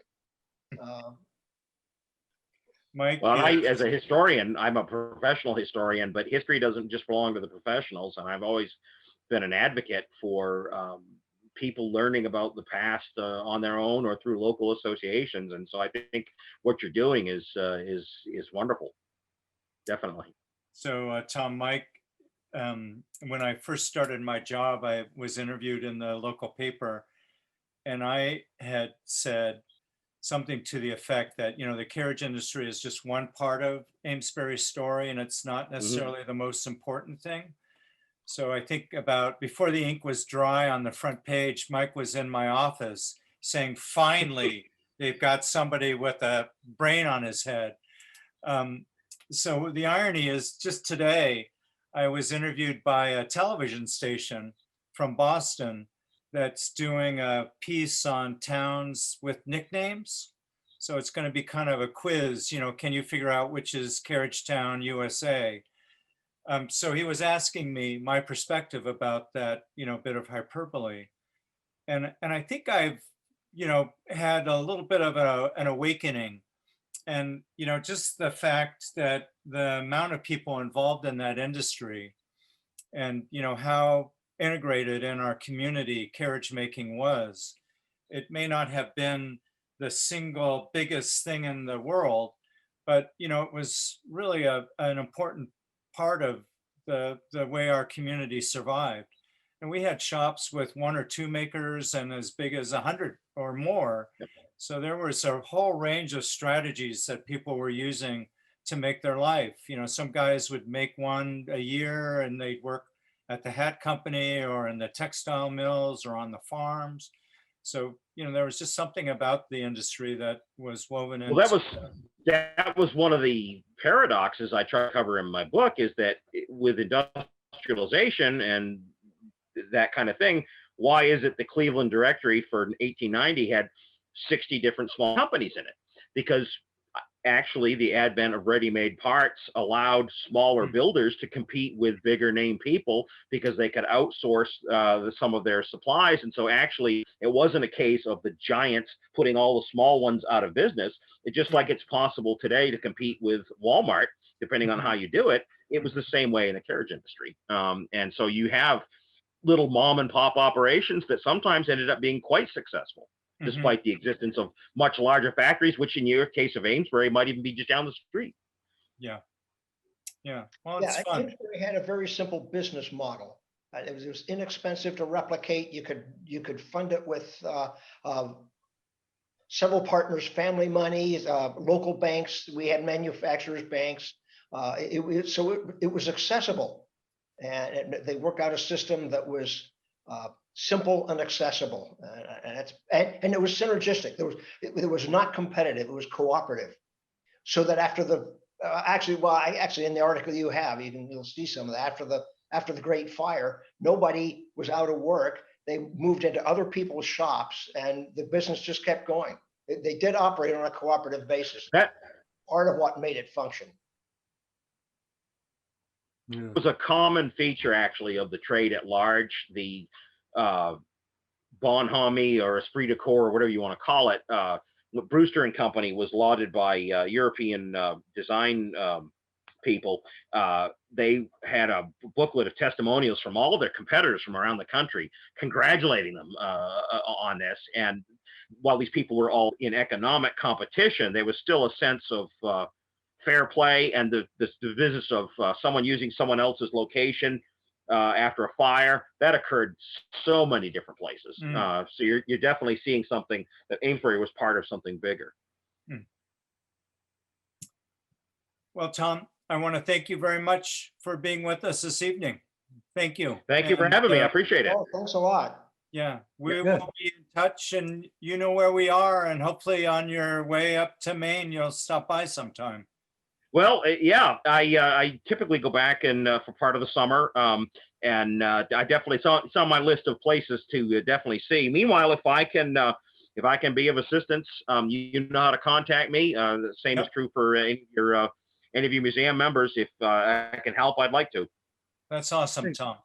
Mike? Well, yeah. as a historian, I'm a professional historian, but history doesn't just belong to the professionals. And I've always been an advocate for people learning about the past on their own or through local associations. And so I think what you're doing is wonderful. Definitely. So Tom, Mike, when I first started my job, I was interviewed in the local paper, and I had said something to the effect that, the carriage industry is just one part of Amesbury's story, and it's not necessarily the most important thing. So I think about before the ink was dry on the front page, Mike was in my office saying, finally, they've got somebody with a brain on his head. So the irony is, just today, I was interviewed by a television station from Boston that's doing a piece on towns with nicknames. So it's going to be kind of a quiz, can you figure out which is Carriage Town, USA? So he was asking me my perspective about that, bit of hyperbole. And I think I've, had a little bit of an awakening. And, just the fact that the amount of people involved in that industry and, how integrated in our community carriage making was, it may not have been the single biggest thing in the world, But, you know, it was really an important part of the way our community survived. And we had shops with 1 or 2 makers and as big as 100 or more. So there was a whole range of strategies that people were using to make their life. You know, some guys would make one a year and they'd work at the hat company or in the textile mills or on the farms. So, you know, there was just something about the industry that was woven into. Well, that was one of the paradoxes I try to cover in my book, is that with industrialization and that kind of thing, why is it the Cleveland Directory for 1890 had 60 different small companies in it? Because actually the advent of ready-made parts allowed smaller builders to compete with bigger name people because they could outsource some of their supplies. And so actually it wasn't a case of the giants putting all the small ones out of business. It's just like it's possible today to compete with Walmart, depending on how you do it. It was the same way in the carriage industry. And so you have little mom and pop operations that sometimes ended up being quite successful, despite the existence of much larger factories, which in your case of Amesbury might even be just down the street. Yeah. Yeah. Well, Yeah, it's fun. Amesbury had a very simple business model. It was inexpensive to replicate. You could fund it with several partners, family money, local banks. We had manufacturers banks. It was accessible, and they worked out a system that was simple and accessible, and it was synergistic. It was not competitive. It was cooperative. So that after the actually in the article you'll see some of that. After the Great Fire, nobody was out of work. They moved into other people's shops, and the business just kept going. They did operate on a cooperative basis. That Part of what made it function. Yeah. was a common feature actually of the trade at large. The bonhomie or esprit de corps, or whatever you want to call it, Brewster and Company was lauded by European design people. They had a booklet of testimonials from all of their competitors from around the country, congratulating them on this. And while these people were all in economic competition, there was still a sense of fair play, and the business of someone using someone else's location after a fire, that occurred so many different places. So you're definitely seeing something that Amesbury was part of something bigger. Well, Tom, I want to thank you very much for being with us this evening. Thank you. Thank you for And, having me. I appreciate it. Oh, thanks a lot. Yeah, we Yeah. will be in touch, and you know where we are, and hopefully on your way up to Maine, you'll stop by sometime. Well, yeah, I typically go back and for part of the summer, and I definitely it's on my list of places to definitely see. Meanwhile, if I can be of assistance, you know how to contact me. The same is true for any of your museum members. If I can help, I'd like to. That's awesome, Great. Tom.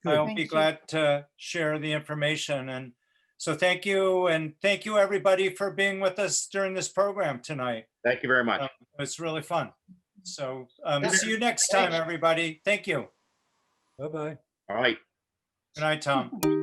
Good. I'll Thank be you. glad to share the information. And so thank you. And thank you, everybody, for being with us during this program tonight. Thank you very much. It was really fun. So Yeah. see you next time, Thanks. everybody. Thank you. Bye-bye. All right. Good night, Tom.